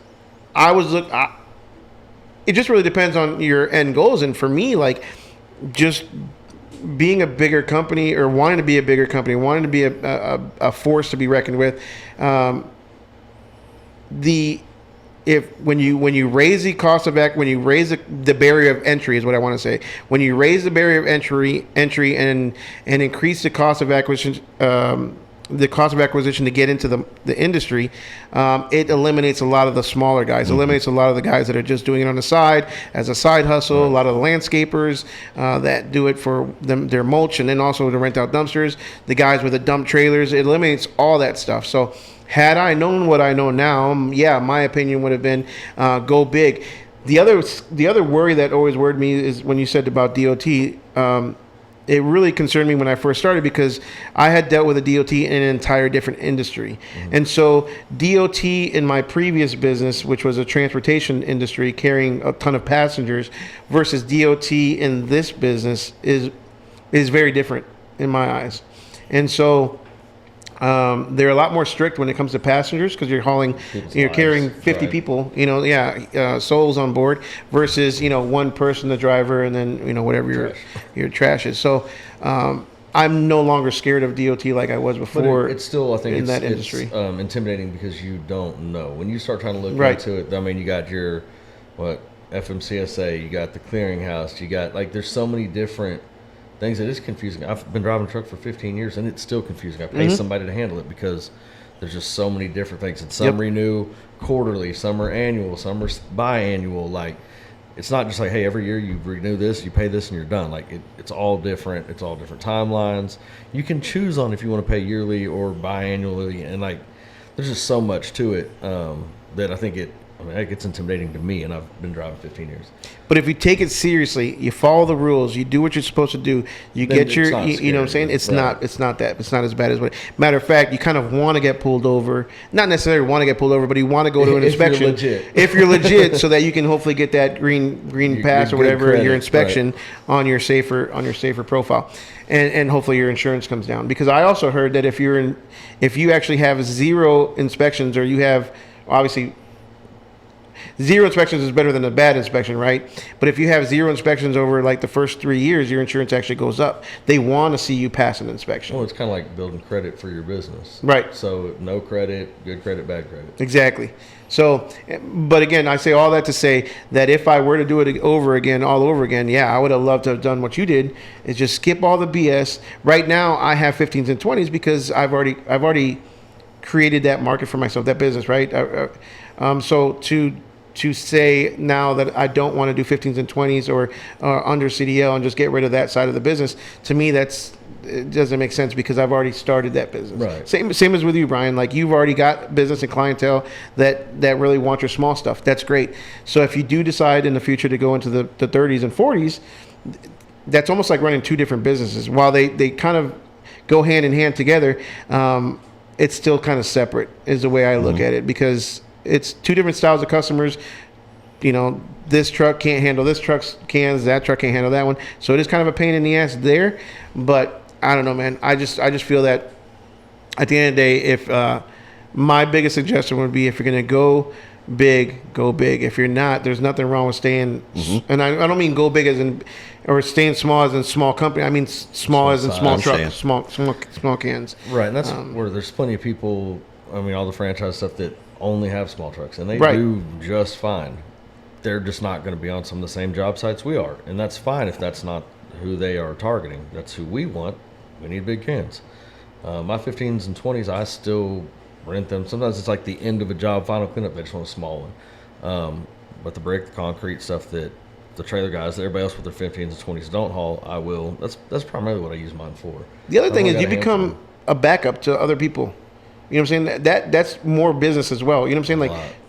it just really depends on your end goals, and for me, like, just being a bigger company or wanting to be a bigger company, wanting to be a force to be reckoned with, when you raise the cost of when you raise the barrier of entry is what I want to say. When you raise the barrier of entry and increase the cost of acquisition, to get into the industry, it eliminates a lot of the smaller guys. Eliminates a lot of the guys that are just doing it on the side as a side hustle. A lot of the landscapers that do it for their mulch, and then also to rent out dumpsters. The guys with the dump trailers. It eliminates all that stuff. So had I known what I know now, my opinion would have been go big. The other worry that always worried me is when you said about DOT. It really concerned me when I first started because I had dealt with a DOT in an entire different industry. And so DOT in my previous business, which was a transportation industry carrying a ton of passengers, versus DOT in this business is very different in my eyes. And so they're a lot more strict when it comes to passengers because you're carrying 50 people, souls on board versus, one person, the driver, and then, whatever your trash is. So I'm no longer scared of DOT like I was before. But it's still, I think, in that industry. It's intimidating because you don't know. When you start trying to look into it, I mean, you got your, FMCSA, you got the clearinghouse, you got, there's so many different things that is confusing. I've been driving a truck for 15 years, and it's still confusing. I pay somebody to handle it because there's just so many different things. And some renew quarterly, some are annual, some are biannual. It's not just hey, every year you renew this, you pay this, and you're done. It's all different. It's all different timelines. You can choose on if you want to pay yearly or biannually, and there's just so much to it that I think it gets intimidating to me, and I've been driving 15 years. But if you take it seriously, you follow the rules, you do what you're supposed to do, you then get your, you know what I'm saying? It's not as bad as what. Matter of fact, you kind of want to get pulled over, not necessarily want to get pulled over, but you want to go to an inspection. If you're legit, so that you can hopefully get that green pass or whatever, your inspection on your safer profile. And hopefully your insurance comes down. Because I also heard that if you actually have 0 inspections, or you have, obviously, 0 inspections is better than a bad inspection, right? But if you have 0 inspections over the first 3 years, your insurance actually goes up. They want to see you pass an inspection. Well, it's kind of like building credit for your business. Right. So no credit, good credit, bad credit. Exactly. So, but again, I say all that to say that if I were to do it all over again, I would have loved to have done what you did, is just skip all the BS. Right now, I have 15s and 20s because I've already created that market for myself, that business, right? So to say now that I don't want to do 15s and 20s or under CDL and just get rid of that side of the business, to me it doesn't make sense because I've already started that business. Right. Same as with you, Brian. You've already got business and clientele that really want your small stuff. That's great. So if you do decide in the future to go into the 30s and 40s, that's almost like running 2 different businesses. While they kind of go hand in hand together, it's still kind of separate is the way I look at it, because it's 2 different styles of customers. This truck can't handle this truck's cans, that truck can't handle that one. So it is kind of a pain in the ass there. But I don't know, man. I just feel that at the end of the day, if my biggest suggestion would be, if you're going to go big, go big. If you're not, there's nothing wrong with staying. And I don't mean go big as in, or staying small as in small company. I mean small as in small trucks, small cans. Right, and that's where there's plenty of people. I mean, all the franchise stuff that only have small trucks, and they do just fine. They're just not going to be on some of the same job sites we are, and that's fine if that's not who they are targeting. That's who we want. We need big cans. My 15s and 20s, I still rent them. Sometimes it's like the end of a job, final cleanup. They just want a small one. But the brick, the concrete stuff that the trailer guys, that everybody else with their 15s and 20s don't haul, I will. That's primarily what I use mine for. The other thing is you become a backup to other people. You know what I'm saying? That's more business as well. You know what I'm saying? Like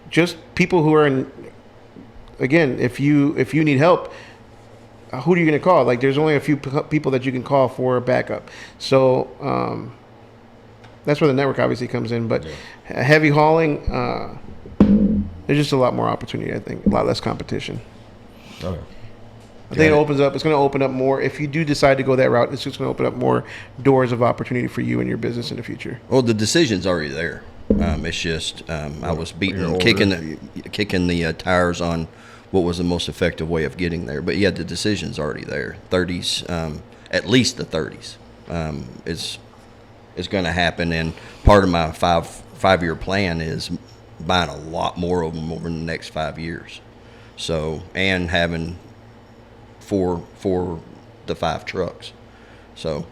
just people who are in. Again, if you need help, who are you going to call? Like, there's only a few people that you can call for a backup. So that's where the network obviously comes in. But heavy hauling, there's just a lot more opportunity. I think a lot less competition. Okay. I think it opens up. It's going to open up more. If you do decide to go that route, it's just going to open up more doors of opportunity for you and your business in the future. Well, the decision's already there. It's just I was kicking the tires on what was the most effective way of getting there. But yeah, the decision's already there. 30s, at least the 30s, is going to happen. And part of my five-year plan is buying a lot more of them over the next 5 years. So, and having 4 to 5 trucks. So,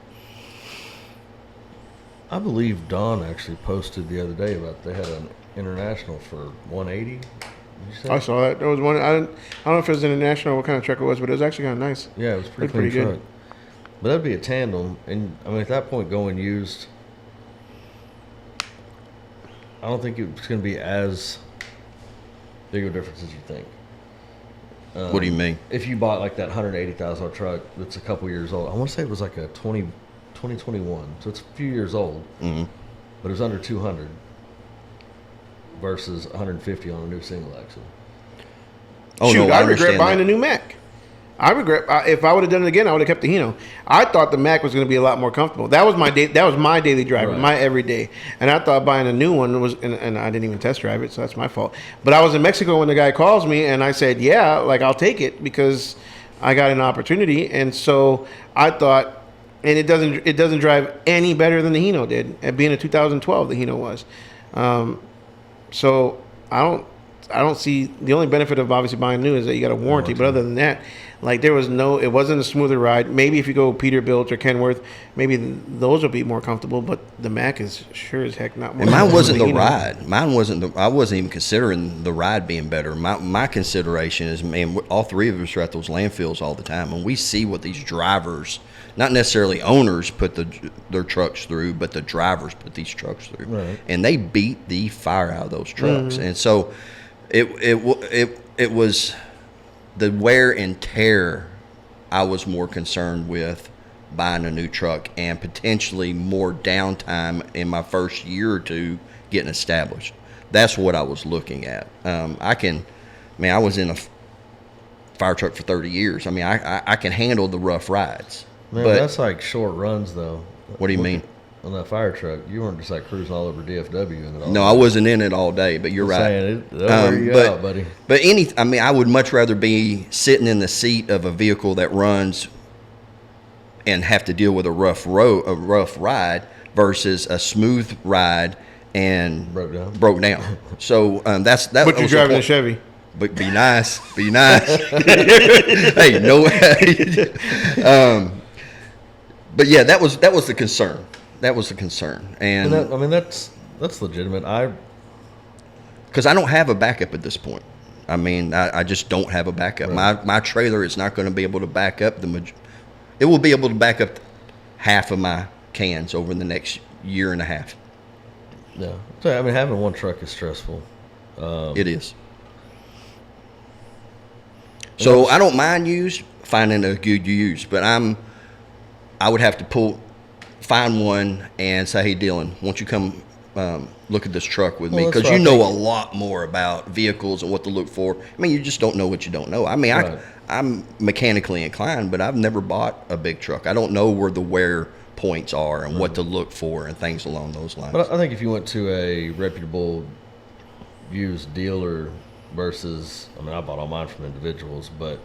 I believe Don actually posted the other day about they had an international for 180. I saw that. There was one. I don't know if it was international, what kind of truck it was, but it was actually kind of nice. Yeah, it was pretty clean truck. But that'd be a tandem, and I mean at that point, going used, I don't think it's going to be as big of a difference as you think. What do you mean? If you bought like that $180,000 truck that's a couple years old, I want to say it was like a 2021, so it's a few years old, but it was under 200 versus 150 on a new single axle. Oh, shoot, no, I regret buying a new Mac. I regret if I would have done it again, I would have kept the Hino. I thought the Mac was going to be a lot more comfortable. That was my daily driver, my everyday. And I thought buying a new one was, and I didn't even test drive it, so that's my fault. But I was in Mexico when the guy calls me, and I said, yeah, like I'll take it because I got an opportunity. And so I thought, and it doesn't drive any better than the Hino did. At being a 2012, the Hino was. So I don't see the only benefit of obviously buying new is that you got a warranty. But other than that, like it wasn't a smoother ride. Maybe if you go Peterbilt or Kenworth, maybe those will be more comfortable. But the Mac is sure as heck not more. And mine wasn't the ride. Mine wasn't. I wasn't even considering the ride being better. My consideration is, man, all three of us are at those landfills all the time, and we see what these drivers, not necessarily owners, put their trucks through, but the drivers put these trucks through, and they beat the fire out of those trucks. And so, it was the wear and tear I was more concerned with buying a new truck and potentially more downtime in my first year or two getting established. That's what I was looking at. I was in a fire truck for 30 years. I mean, I can handle the rough rides. Man, but that's like short runs, though. What do you mean? On that fire truck, you weren't just like cruising all over DFW in it all. No, I wasn't in it all day, but you're right. They'll wear you out, buddy. But I would much rather be sitting in the seat of a vehicle that runs and have to deal with a rough ride versus a smooth ride and broke down. So that. But you're driving a Chevy. But be nice. Hey, no way. But yeah, that was the concern. That was the concern, and that's legitimate. Because I don't have a backup at this point. I mean, I just don't have a backup. Right. My trailer is not going to be able to back up it will be able to back up half of my cans over the next year and a half. Yeah, so, I mean, having one truck is stressful. It is. So I don't mind finding a good used, but I would have to find one and say, hey, Dylan, won't you come look at this truck with me? Because you know a lot more about vehicles and what to look for. I mean, you just don't know what you don't know. I mean, I'm mechanically inclined, but I've never bought a big truck. I don't know where the wear points are and what to look for and things along those lines. But I think if you went to a reputable used dealer versus, I mean, I bought all mine from individuals, but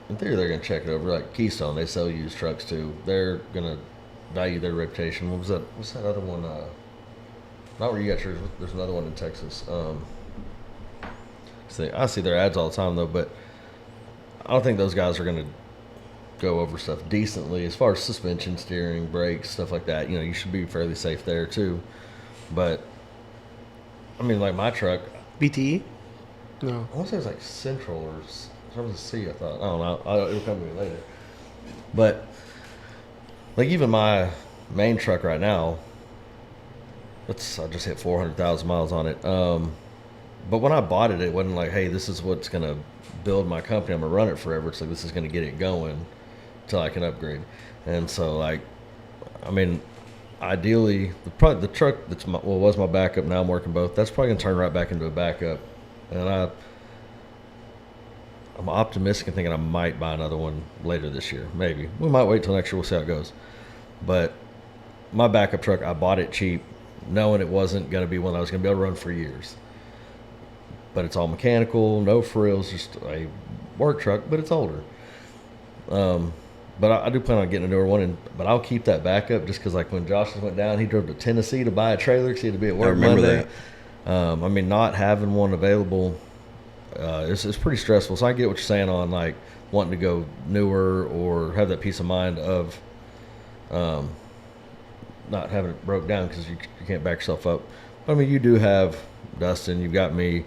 in theory they're going to check it over. Like Keystone, they sell used trucks too. They're going to value their reputation. What was that? What's that other one? Not where you got yours. There's another one in Texas. I see their ads all the time though, but I don't think those guys are going to go over stuff decently as far as suspension, steering, brakes, stuff like that. You know, you should be fairly safe there too. But I mean, like my truck, BTE? No. I want to say it was like Central or something with a C. I thought, I don't know. It'll come to me later. But like even my main truck right now, I just hit 400,000 miles on it. But when I bought it, it wasn't like, hey, this is what's going to build my company. I'm going to run it forever. It's like, this is going to get it going until I can upgrade. And so, like, I mean, ideally, the truck was my backup. Now I'm working both. That's probably going to turn right back into a backup. And I'm optimistic and thinking I might buy another one later this year. Maybe. We might wait till next year. We'll see how it goes. But my backup truck, I bought it cheap, knowing it wasn't going to be one that I was going to be able to run for years. But it's all mechanical, no frills, just a work truck, but it's older. But I do plan on getting a newer one, but I'll keep that backup just because, like, when Josh went down, he drove to Tennessee to buy a trailer because he had to be at work I remember Monday. that. I mean, not having one available, it's pretty stressful. So I get what you're saying on, like, wanting to go newer or have that peace of mind of not having it broke down because you can't back yourself up. But, I mean, you do have Dustin, you've got me.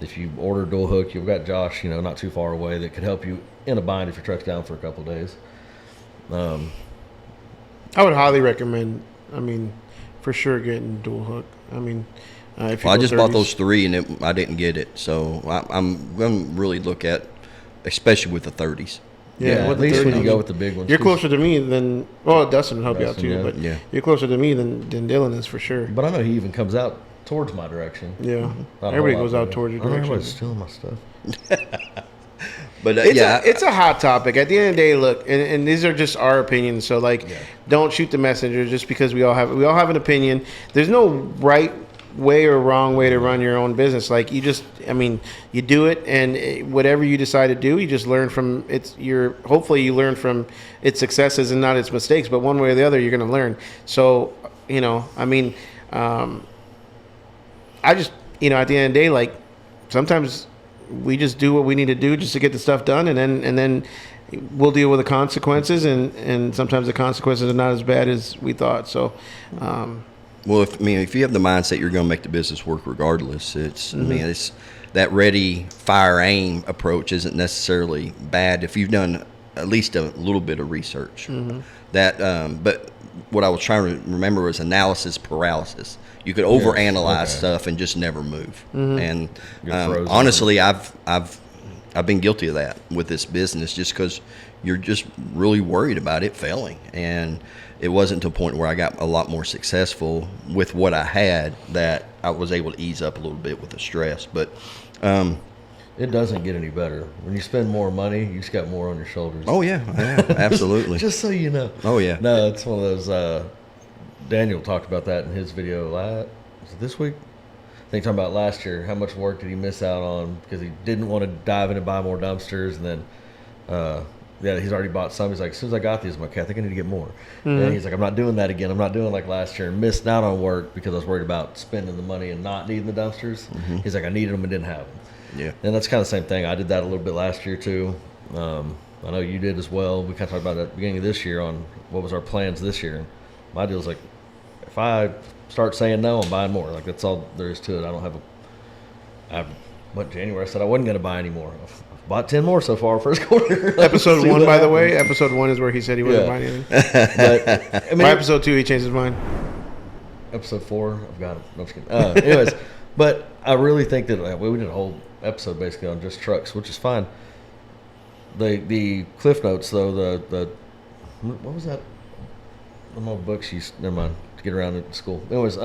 If you order dual hook, you've got Josh, you know, not too far away that could help you in a bind if your truck's down for a couple of days. I would highly recommend, I mean, for sure getting dual hook. I mean, if you I go just 30s. bought those 3 and I didn't get it. So I'm going to really look at, especially with the 30s. Yeah, with at the least when 30s. you go with the big ones. You're closer to me than, well, Dustin will help you out Dustin, too, yeah. but Yeah. you're closer to me than Dylan is for sure. But I know he even comes out towards my direction. Yeah, Not a everybody whole goes lot, out but towards your I don't know direction. everybody's stealing my stuff. But It's a hot topic. At the end of the day, look, and these are just our opinions. So like, don't shoot the messenger just because we all have an opinion. There's no right way or wrong way to run your own business. Like you do it, and whatever you decide to do, you just learn from hopefully you learn from its successes and not its mistakes. But one way or the other, you're going to learn. So I just, at the end of the day, like sometimes we just do what we need to do just to get the stuff done, and then we'll deal with the consequences, and sometimes the consequences are not as bad as we thought. So, well, if you have the mindset you're going to make the business work regardless, it's that ready, fire, aim approach isn't necessarily bad if you've done at least a little bit of research. Mm-hmm. But what I was trying to remember was analysis paralysis. You could overanalyze stuff and just never move. Mm-hmm. And honestly, I've been guilty of that with this business just because you're just really worried about it failing. And it wasn't to a point where I got a lot more successful with what I had that I was able to ease up a little bit with the stress. But it doesn't get any better. When you spend more money, you just got more on your shoulders. oh yeah, absolutely. Just so you know. Oh yeah. No, it's one of those. Daniel talked about that in his video. Was it this week? I think talking about last year. How much work did he miss out on because he didn't want to dive in and buy more dumpsters, and then he's already bought some. He's like, as soon as I got these, I'm like, okay, I think I need to get more. Mm-hmm. And he's like, I'm not doing that again. I'm not doing like last year and missed out on work because I was worried about spending the money and not needing the dumpsters. Mm-hmm. He's like, I needed them and didn't have them. Yeah. And that's kind of the same thing. I did that a little bit last year too. I know you did as well. We kind of talked about that at the beginning of this year on what was our plans this year. And my deal is like, if I start saying no, I'm buying more. Like that's all there is to it. I don't have January I said I wasn't going to buy any more. I've bought 10 more so far first quarter. Episode See 1, what by the happens. way, episode 1 is where he said he wasn't buying anything. But I mean, By episode 2, he changed his mind. episode 4, I've got it. No, I'm just kidding. Anyways, but I really think that we did a whole episode basically on just trucks, which is fine. The Cliff Notes though, the what was that? The more books you never mind to get around at school. Anyways,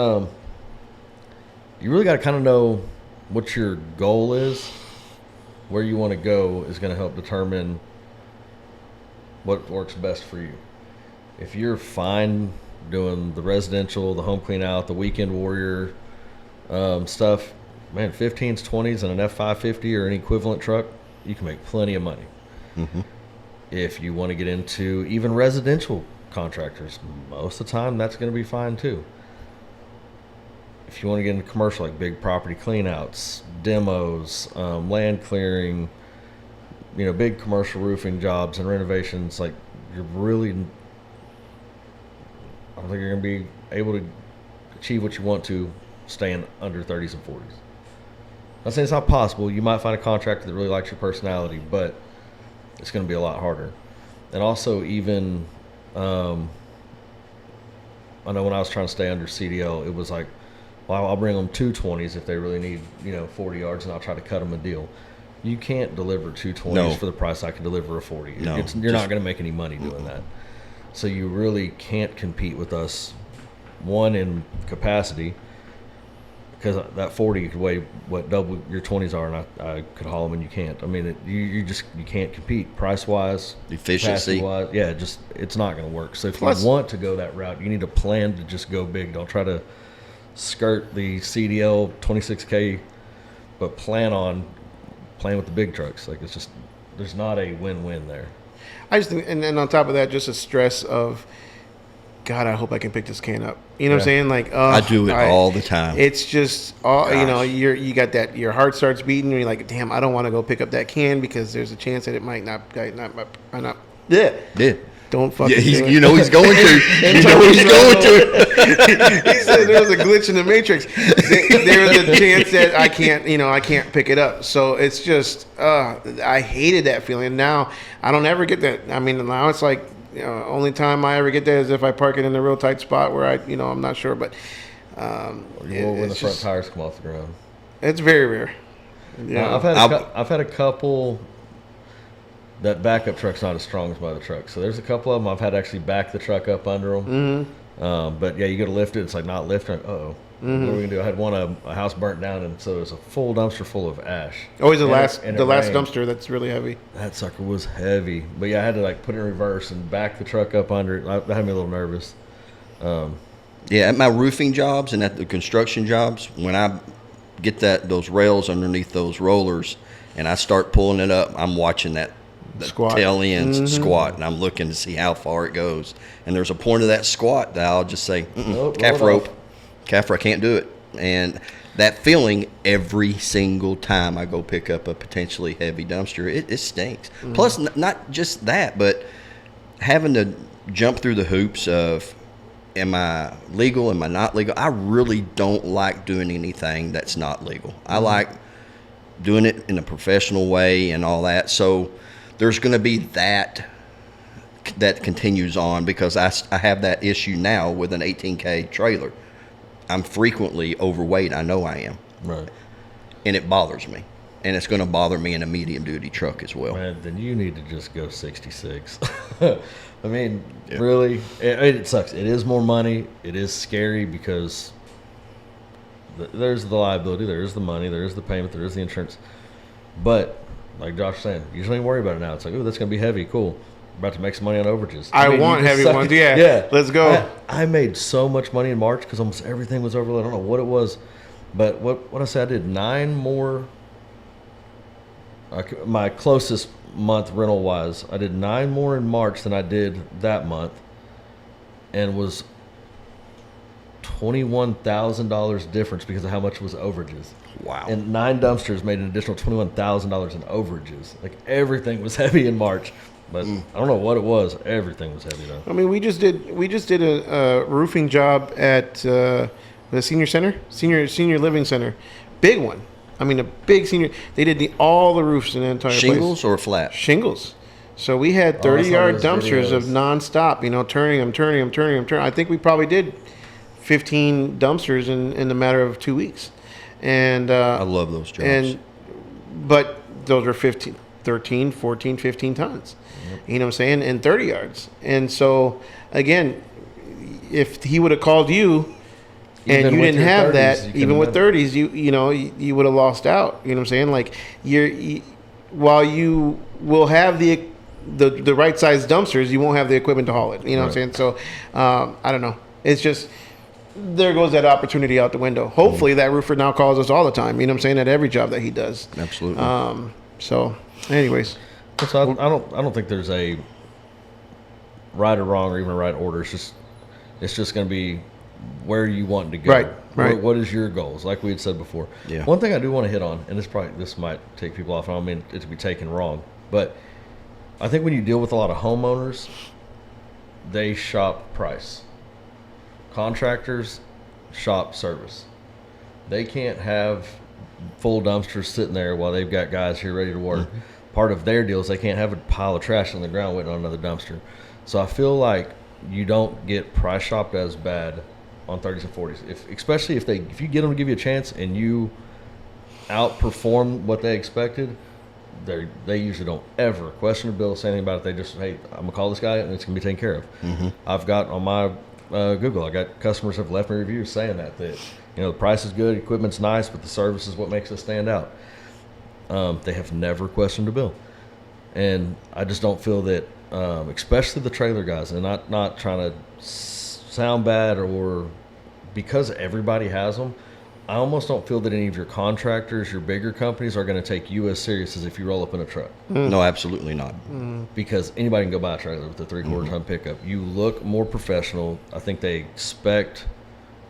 you really got to kind of know what your goal is, where you want to go is going to help determine what works best for you. If you're fine doing the residential, the home clean out, the weekend warrior, stuff, man, 15s, 20s, and an F550 or an equivalent truck, you can make plenty of money. Mm-hmm. If you want to get into even residential contractors, most of the time that's going to be fine too. If you want to get into commercial, like big property cleanouts, demos, land clearing, big commercial roofing jobs and renovations, like you're really, I don't think you're going to be able to achieve what you want to staying under 30s and 40s. I'm saying it's not possible. You might find a contractor that really likes your personality, but it's going to be a lot harder. And also even, I know when I was trying to stay under CDL, it was like, well, I'll bring them 220s if they really need, 40 yards, and I'll try to cut them a deal. You can't deliver 220s for the price I can deliver a 40. No, you're not going to make any money doing that. So you really can't compete with us, one, in capacity, because that 40 could weigh what double your 20s are, and I could haul them, and you can't. I mean, you can't compete price-wise, efficiency wise. Yeah, it's not going to work. So if you want to go that route, you need to plan to just go big. Don't try to skirt the CDL 26K, but plan with the big trucks. Like, it's just, there's not a win-win there. I just think, and then on top of that, just a stress of, God, I hope I can pick this can up. You know what I'm saying? Like, I do it all the time. It's just, you got that, your heart starts beating, and you're like, damn, I don't want to go pick up that can because there's a chance that it might not. Yeah. Don't fucking. Yeah, he's going to. He's going to. He said there was a glitch in the matrix. There was a chance that I can't pick it up. So it's just, I hated that feeling. Now I don't ever get that. I mean, now it's like, only time I ever get that is if I park it in a real tight spot where I'm not sure, but when the front tires come off the ground. It's very rare. Yeah, I've had a couple. That backup truck's not as strong as my other truck, so there's a couple of them I've had to actually back the truck up under them. Mm-hmm. But yeah, you got to lift it. It's like not lifting. Uh-oh. Mm-hmm. What are we gonna do? I had a house burnt down, and so it was a full dumpster full of ash. Always the last dumpster that's really heavy. That sucker was heavy, but yeah, I had to put it in reverse and back the truck up under it. That had me a little nervous. Yeah, at my roofing jobs and at the construction jobs, when I get those rails underneath those rollers and I start pulling it up, I'm watching the squat. Tail ends squat, and I'm looking to see how far it goes. And there's a point of that squat that I'll just say, calf rope, I can't do it. And that feeling every single time I go pick up a potentially heavy dumpster, it stinks. Mm-hmm. Plus, not just that, but having to jump through the hoops of, am I legal, am I not legal? I really don't like doing anything that's not legal. Mm-hmm. I like doing it in a professional way and all that. So there's going to be that continues on because I have that issue now with an 18K trailer. I'm frequently overweight. I know I am. Right. And it bothers me. And it's going to bother me in a medium-duty truck as well. Man, then you need to just go 66. I mean, really, it sucks. It is more money. It is scary because there's the liability, there's the money, there's the payment, there's the insurance. But like Josh was saying, you don't even worry about it now. It's like, oh, that's going to be heavy. Cool. About to make some money on overages. I want heavy ones. Yeah. Let's go. I made so much money in March because almost everything was overloaded. I don't know what it was. But what I said, I did 9 more. My closest month rental-wise, I did 9 more in March than I did that month. And was $21,000 difference because of how much was overages. Wow. And 9 dumpsters made an additional $21,000 in overages. Like, everything was heavy in March. But I don't know what it was. Everything was heavy, though. I mean, we just did a roofing job at the senior living center. Big one. I mean, a big senior. They did all the roofs in the entire Shingles place. or flat? Shingles. So we had 30-yard dumpsters of nonstop, turning them. I think we probably did 15 dumpsters in the matter of 2 weeks. And I love those jobs. But those were 13, 14, 15 tons. Yep. You know what I'm saying? And 30 yards. And so, again, if he would have called you and you didn't have 30s, that, even with 30s, you would have lost out. You know what I'm saying? Like, while you will have the right size dumpsters, you won't have the equipment to haul it. You know what I'm saying? So, I don't know. It's just, there goes that opportunity out the window. Hopefully that roofer now calls us all the time. You know what I'm saying? At every job that he does. Absolutely. So, anyways, So I don't think there's a right or wrong or even a right order. It's just going to be where you want to go. Right. What is your goals? Like we had said before. Yeah. One thing I do want to hit on, and this might take people off. I don't mean it to be taken wrong, but I think when you deal with a lot of homeowners, they shop price. Contractors shop service. They can't have full dumpsters sitting there while they've got guys here ready to work. Mm-hmm. Part of their deal is they can't have a pile of trash on the ground waiting on another dumpster. So I feel like you don't get price shopped as bad on 30s and 40s. Especially if you get them to give you a chance and you outperform what they expected, they usually don't ever question the bill, say anything about it. They just, hey, I'm gonna call this guy and it's gonna be taken care of. Mm-hmm. I've got on my Google, I got customers have left me reviews saying that the price is good, equipment's nice, but the service is what makes us stand out. They have never questioned a bill, and I just don't feel that, especially the trailer guys, and not trying to sound bad or because everybody has them. I almost don't feel that any of your contractors, your bigger companies, are going to take you as serious as if you roll up in a truck. No, absolutely not. Because anybody can go buy a trailer with a 3/4 ton pickup. You look more professional. I think they expect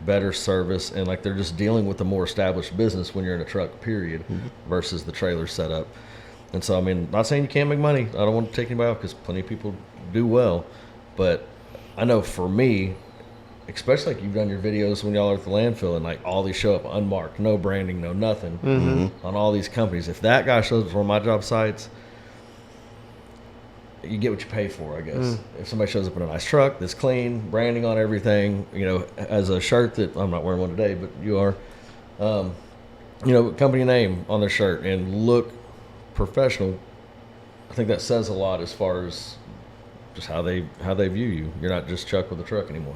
better service, and like they're just dealing with a more established business when you're in a truck, period, versus the trailer setup. And so, I mean, not saying you can't make money. I don't want to take anybody off because plenty of people do well. But I know for me, especially like you've done your videos when y'all are at the landfill and like all these show up unmarked, no branding, no nothing on all these companies. If that guy shows up on my job sites, you get what you pay for, I guess. If somebody shows up in a nice truck that's clean, branding on everything, as a shirt that I'm not wearing one today, but you are, company name on their shirt and look professional, I think that says a lot as far as just how they view you. You're not just Chuck with a truck anymore.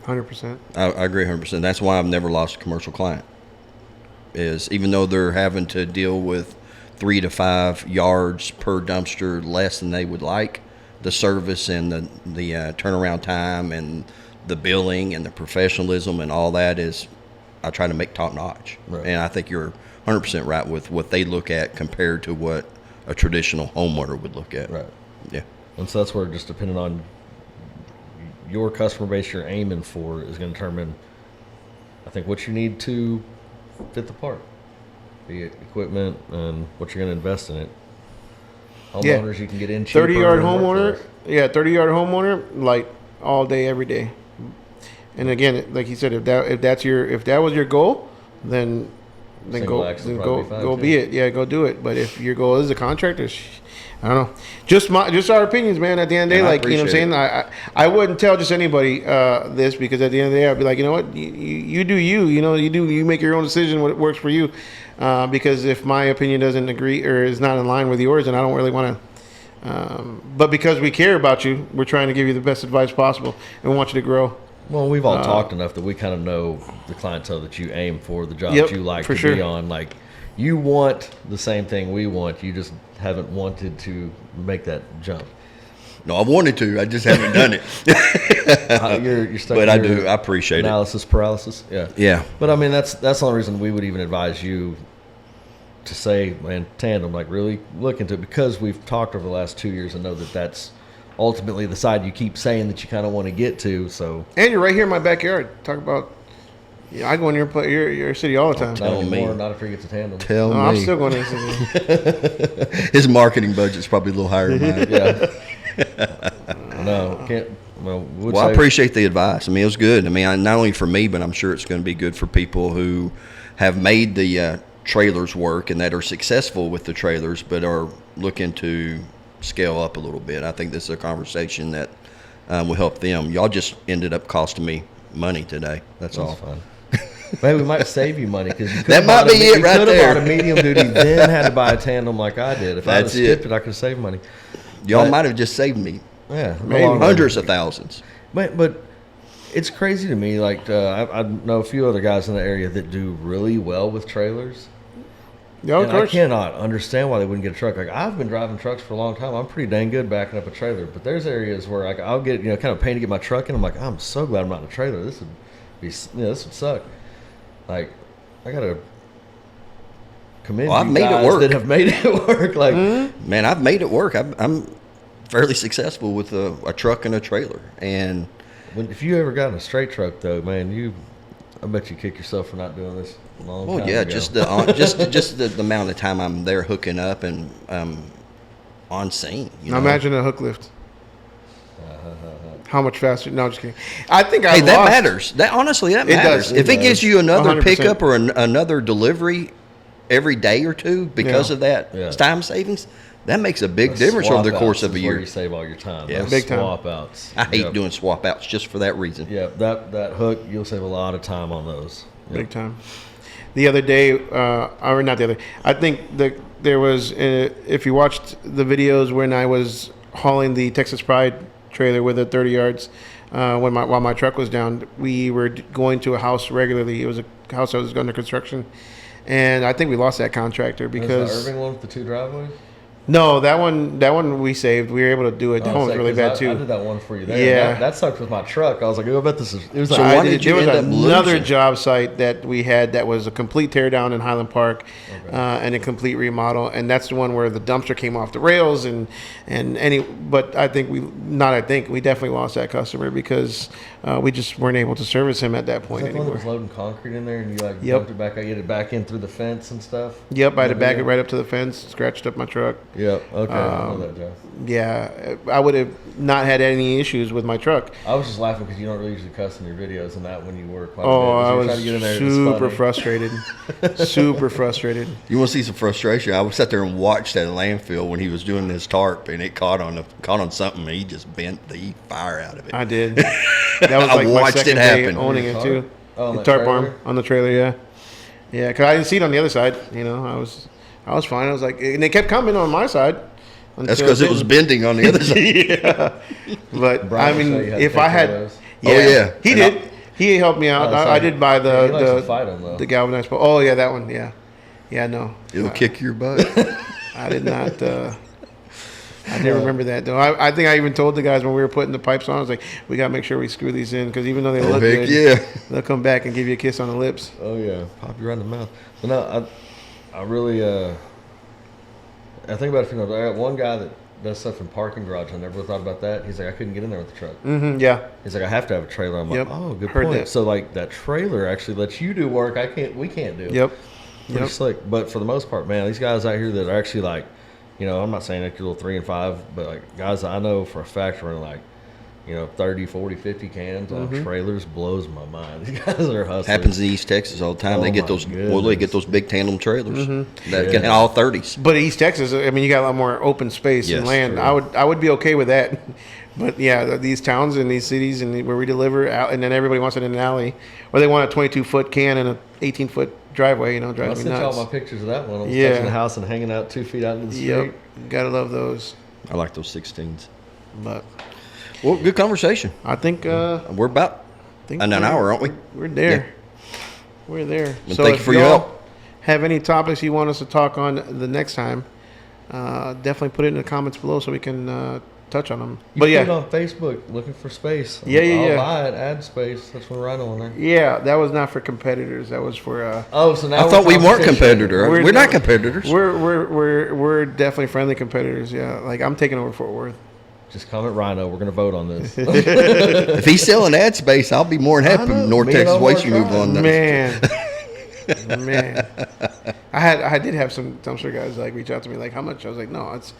100%. I agree 100%. That's why I've never lost a commercial client. Is even though they're having to deal with 3 to 5 yards per dumpster less than they would like, the service and the turnaround time and the billing and the professionalism and all that is, I try to make top notch. Right. And I think you're 100% right with what they look at compared to what a traditional homeowner would look at. Right. Yeah. And so that's where just depending on your customer base you're aiming for is going to determine, I think, what you need to fit the part, be it equipment and what you're going to invest in it. Homeowners you can get in cheaper. 30-yard homeowner, 30-yard homeowner, like all day, every day. And again, like he said, if that was your goal, then go be it. Yeah, go do it. But if your goal is a contractor, I don't know. Just our opinions, man. At the end of the day, like, you know what I'm saying? I wouldn't tell just anybody this, because at the end of the day, I'd be like, you know what? You do you. You make your own decision what works for you. Because if my opinion doesn't agree or is not in line with yours, then I don't really want to. But because we care about you, we're trying to give you the best advice possible and we want you to grow. Well, we've all talked enough that we kind of know the clientele that you aim for, the job that you like to be on. Like, you want the same thing we want. You just haven't wanted to make that jump. No, I wanted to. I just haven't done it. You're stuck. But I do. I appreciate analysis paralysis. Yeah. Yeah. But I mean, that's the only reason we would even advise you to say, man, Tandem, like, really look into it, because we've talked over the last 2 years and know that that's ultimately the side you keep saying that you kind of want to get to. So. And you're right here in my backyard. Talk about. Yeah, I go in your city all the time. Not anymore, not if he gets a Tandem. Tell me. I'm still going to the city. His marketing budget's probably a little higher than mine. Yeah. No, can't. Well, I appreciate the advice. I mean, it was good. I mean, not only for me, but I'm sure it's going to be good for people who have made the trailers work and that are successful with the trailers, but are looking to scale up a little bit. I think this is a conversation that will help them. Y'all just ended up costing me money today. That's all. Fine. Maybe we might save you money, because that might be it right there. You could have bought a medium duty, then had to buy a Tandem like I did. If I had skipped it, I could have saved money. Y'all might have just saved me. Yeah, hundreds of thousands. But it's crazy to me. Like, I know a few other guys in the area that do really well with trailers. Yeah, of course. I cannot understand why they wouldn't get a truck. Like, I've been driving trucks for a long time. I'm pretty dang good backing up a trailer. But there's areas where I'll get kind of a pain to get my truck in. I'm like, I'm so glad I'm not in a trailer. This would this would suck. Like, I gotta commend I've you made it guys work. that have made it work. Like, Man, I've made it work. I'm fairly successful with a truck and a trailer. And if you ever got in a straight truck, though, man, I bet you kick yourself for not doing this a long time ago. just the amount of time I'm there hooking up and on scene. Now imagine a hook lift. How much faster? No, I'm just kidding. I think Hey, that matters. That honestly, that It matters. does. If it gives you another 100%. pickup or another delivery every day or two because of that time savings, that makes a big difference over the course of a Where year. you save all your time. Yeah. Those Big time. swap outs. I hate doing swap outs just for that reason. Yeah, that hook, you'll save a lot of time on those. Yep. Big time. The other day, or not the other, I think there was, if you watched the videos when I was hauling the Texas Pride trailer with the 30 yards, while my truck was down, we were going to a house regularly. It was a house that was under construction, and I think we lost that contractor because Was the Irving one with the 2 driveways? no, that one we saved. We were able to do it. That one was really bad too. I did that one for you there. Yeah. That sucked with my truck. I was like, I bet this is. It was So like, why did you there was end up another losing? job site that we had that was a complete tear down in Highland Park, and a complete remodel, and that's the one where the dumpster came off the rails but I think we definitely lost that customer because we just weren't able to service him at that was point that the one that anymore. was loading concrete in there, and you like Yep. dumped it back out, you had it back in through the fence and stuff? Yep, I had to back it Video? right up to the fence, scratched up my truck. Yep, okay, I know that job. Yeah, I would have not had any issues with my truck. I was just laughing because you don't really usually cuss in your videos, and that when you were quite Oh, a bit. I You were was trying to get in there, it super was funny. frustrated. Super frustrated. You want to see some frustration? I sat there and watched at a landfill when he was doing this tarp, and it caught on something, and he just bent the fire out of it. I did. That was I like my watched second it day happen. owning it too. Oh, on The that tarp trailer? arm on the trailer, yeah. Yeah, because I didn't see it on the other side. You know, I was fine. I was like, and they kept coming on my side. That's because it was bending on the other side. Yeah. But Brian I mean, will show you how to if take I care had, of those. yeah, Oh, yeah. he And did. He helped me out. Oh, I sorry. did buy Yeah, he likes to fight 'em, though. the galvanized. Oh yeah, that one. Yeah, yeah. No, It'll kick your butt. I did not. I didn't remember that though. I think I even told the guys when we were putting the pipes on, I was like, we gotta make sure we screw these in because even though they Oh, look heck good, yeah. they'll come back and give you a kiss on the lips. Oh yeah, pop you right in the mouth. But no, I really, I think about it. I got one guy that does stuff in parking garage. I never thought about that. He's like, I couldn't get in there with the truck. Mm-hmm, yeah. He's like, I have to have a trailer. I'm Yep. like, oh, good Heard point. that. So like that trailer actually lets you do work we can't do. Yep. Pretty Yep. slick. But for the most part, man, these guys out here that are actually like, I'm not saying like your little 3 and 5, but like guys that I know for a fact running like, 30, 40, 50 cans on trailers blows my mind. These guys are hustling. Happens in East Texas all the time. Oh, They get my those. Well, they goodness. get those big tandem trailers that Yeah. can all 30s. But East Texas, I mean, you got a lot more open space and Yes, land. true. I would be okay with that. But yeah, these towns and these cities and where we deliver out, and then everybody wants it in an alley, or they want a 22-foot can and a 18-foot driveway. I Drives me sent y'all nuts. my pictures of that one. I was Yeah. touching the house and hanging out 2 feet out into the street. Yep, gotta love those. I like those 16s. But Well, good conversation. I think We're about an hour, aren't we? We're there. We're there. Well, thank you for your y'all help. have any topics you want us to talk on the next time, definitely put it in the comments below so we can touch on them. You But put it yeah, on Facebook looking for space. Yeah, yeah, I'll yeah. buy it, add space. That's one right on there. yeah, that was not for competitors. That was for. Oh, so now I thought we weren't competition. competitor. We're not competitors. We're definitely friendly competitors. Yeah, like I'm taking over Fort Worth. Just comment Rhino. We're going to vote on this. If he's selling ad space, I'll be more than happy. I know. North Me and Texas Omar Waste Removal on that. Man, I did have some dumpster guys like reach out to me like how much. I was like, no, it's.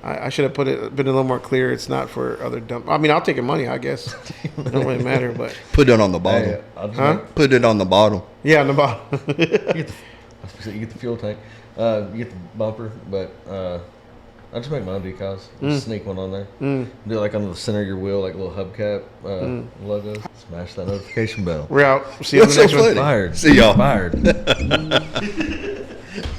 I should have been a little more clear. It's not for other dump. I mean, I'll take your money, I guess. It don't really matter, but Put it on the bottom. Hey, I'll just Huh? make- Put it on the bottom. yeah, on the bottom. you get the fuel tank. You get the bumper, but I just make my own decals. Just sneak one on there. Do it like on the center of your wheel, like a little hubcap logo. Smash that notification bell. We're out. See you on What's the so next one. funny? Fired. See y'all. Fired.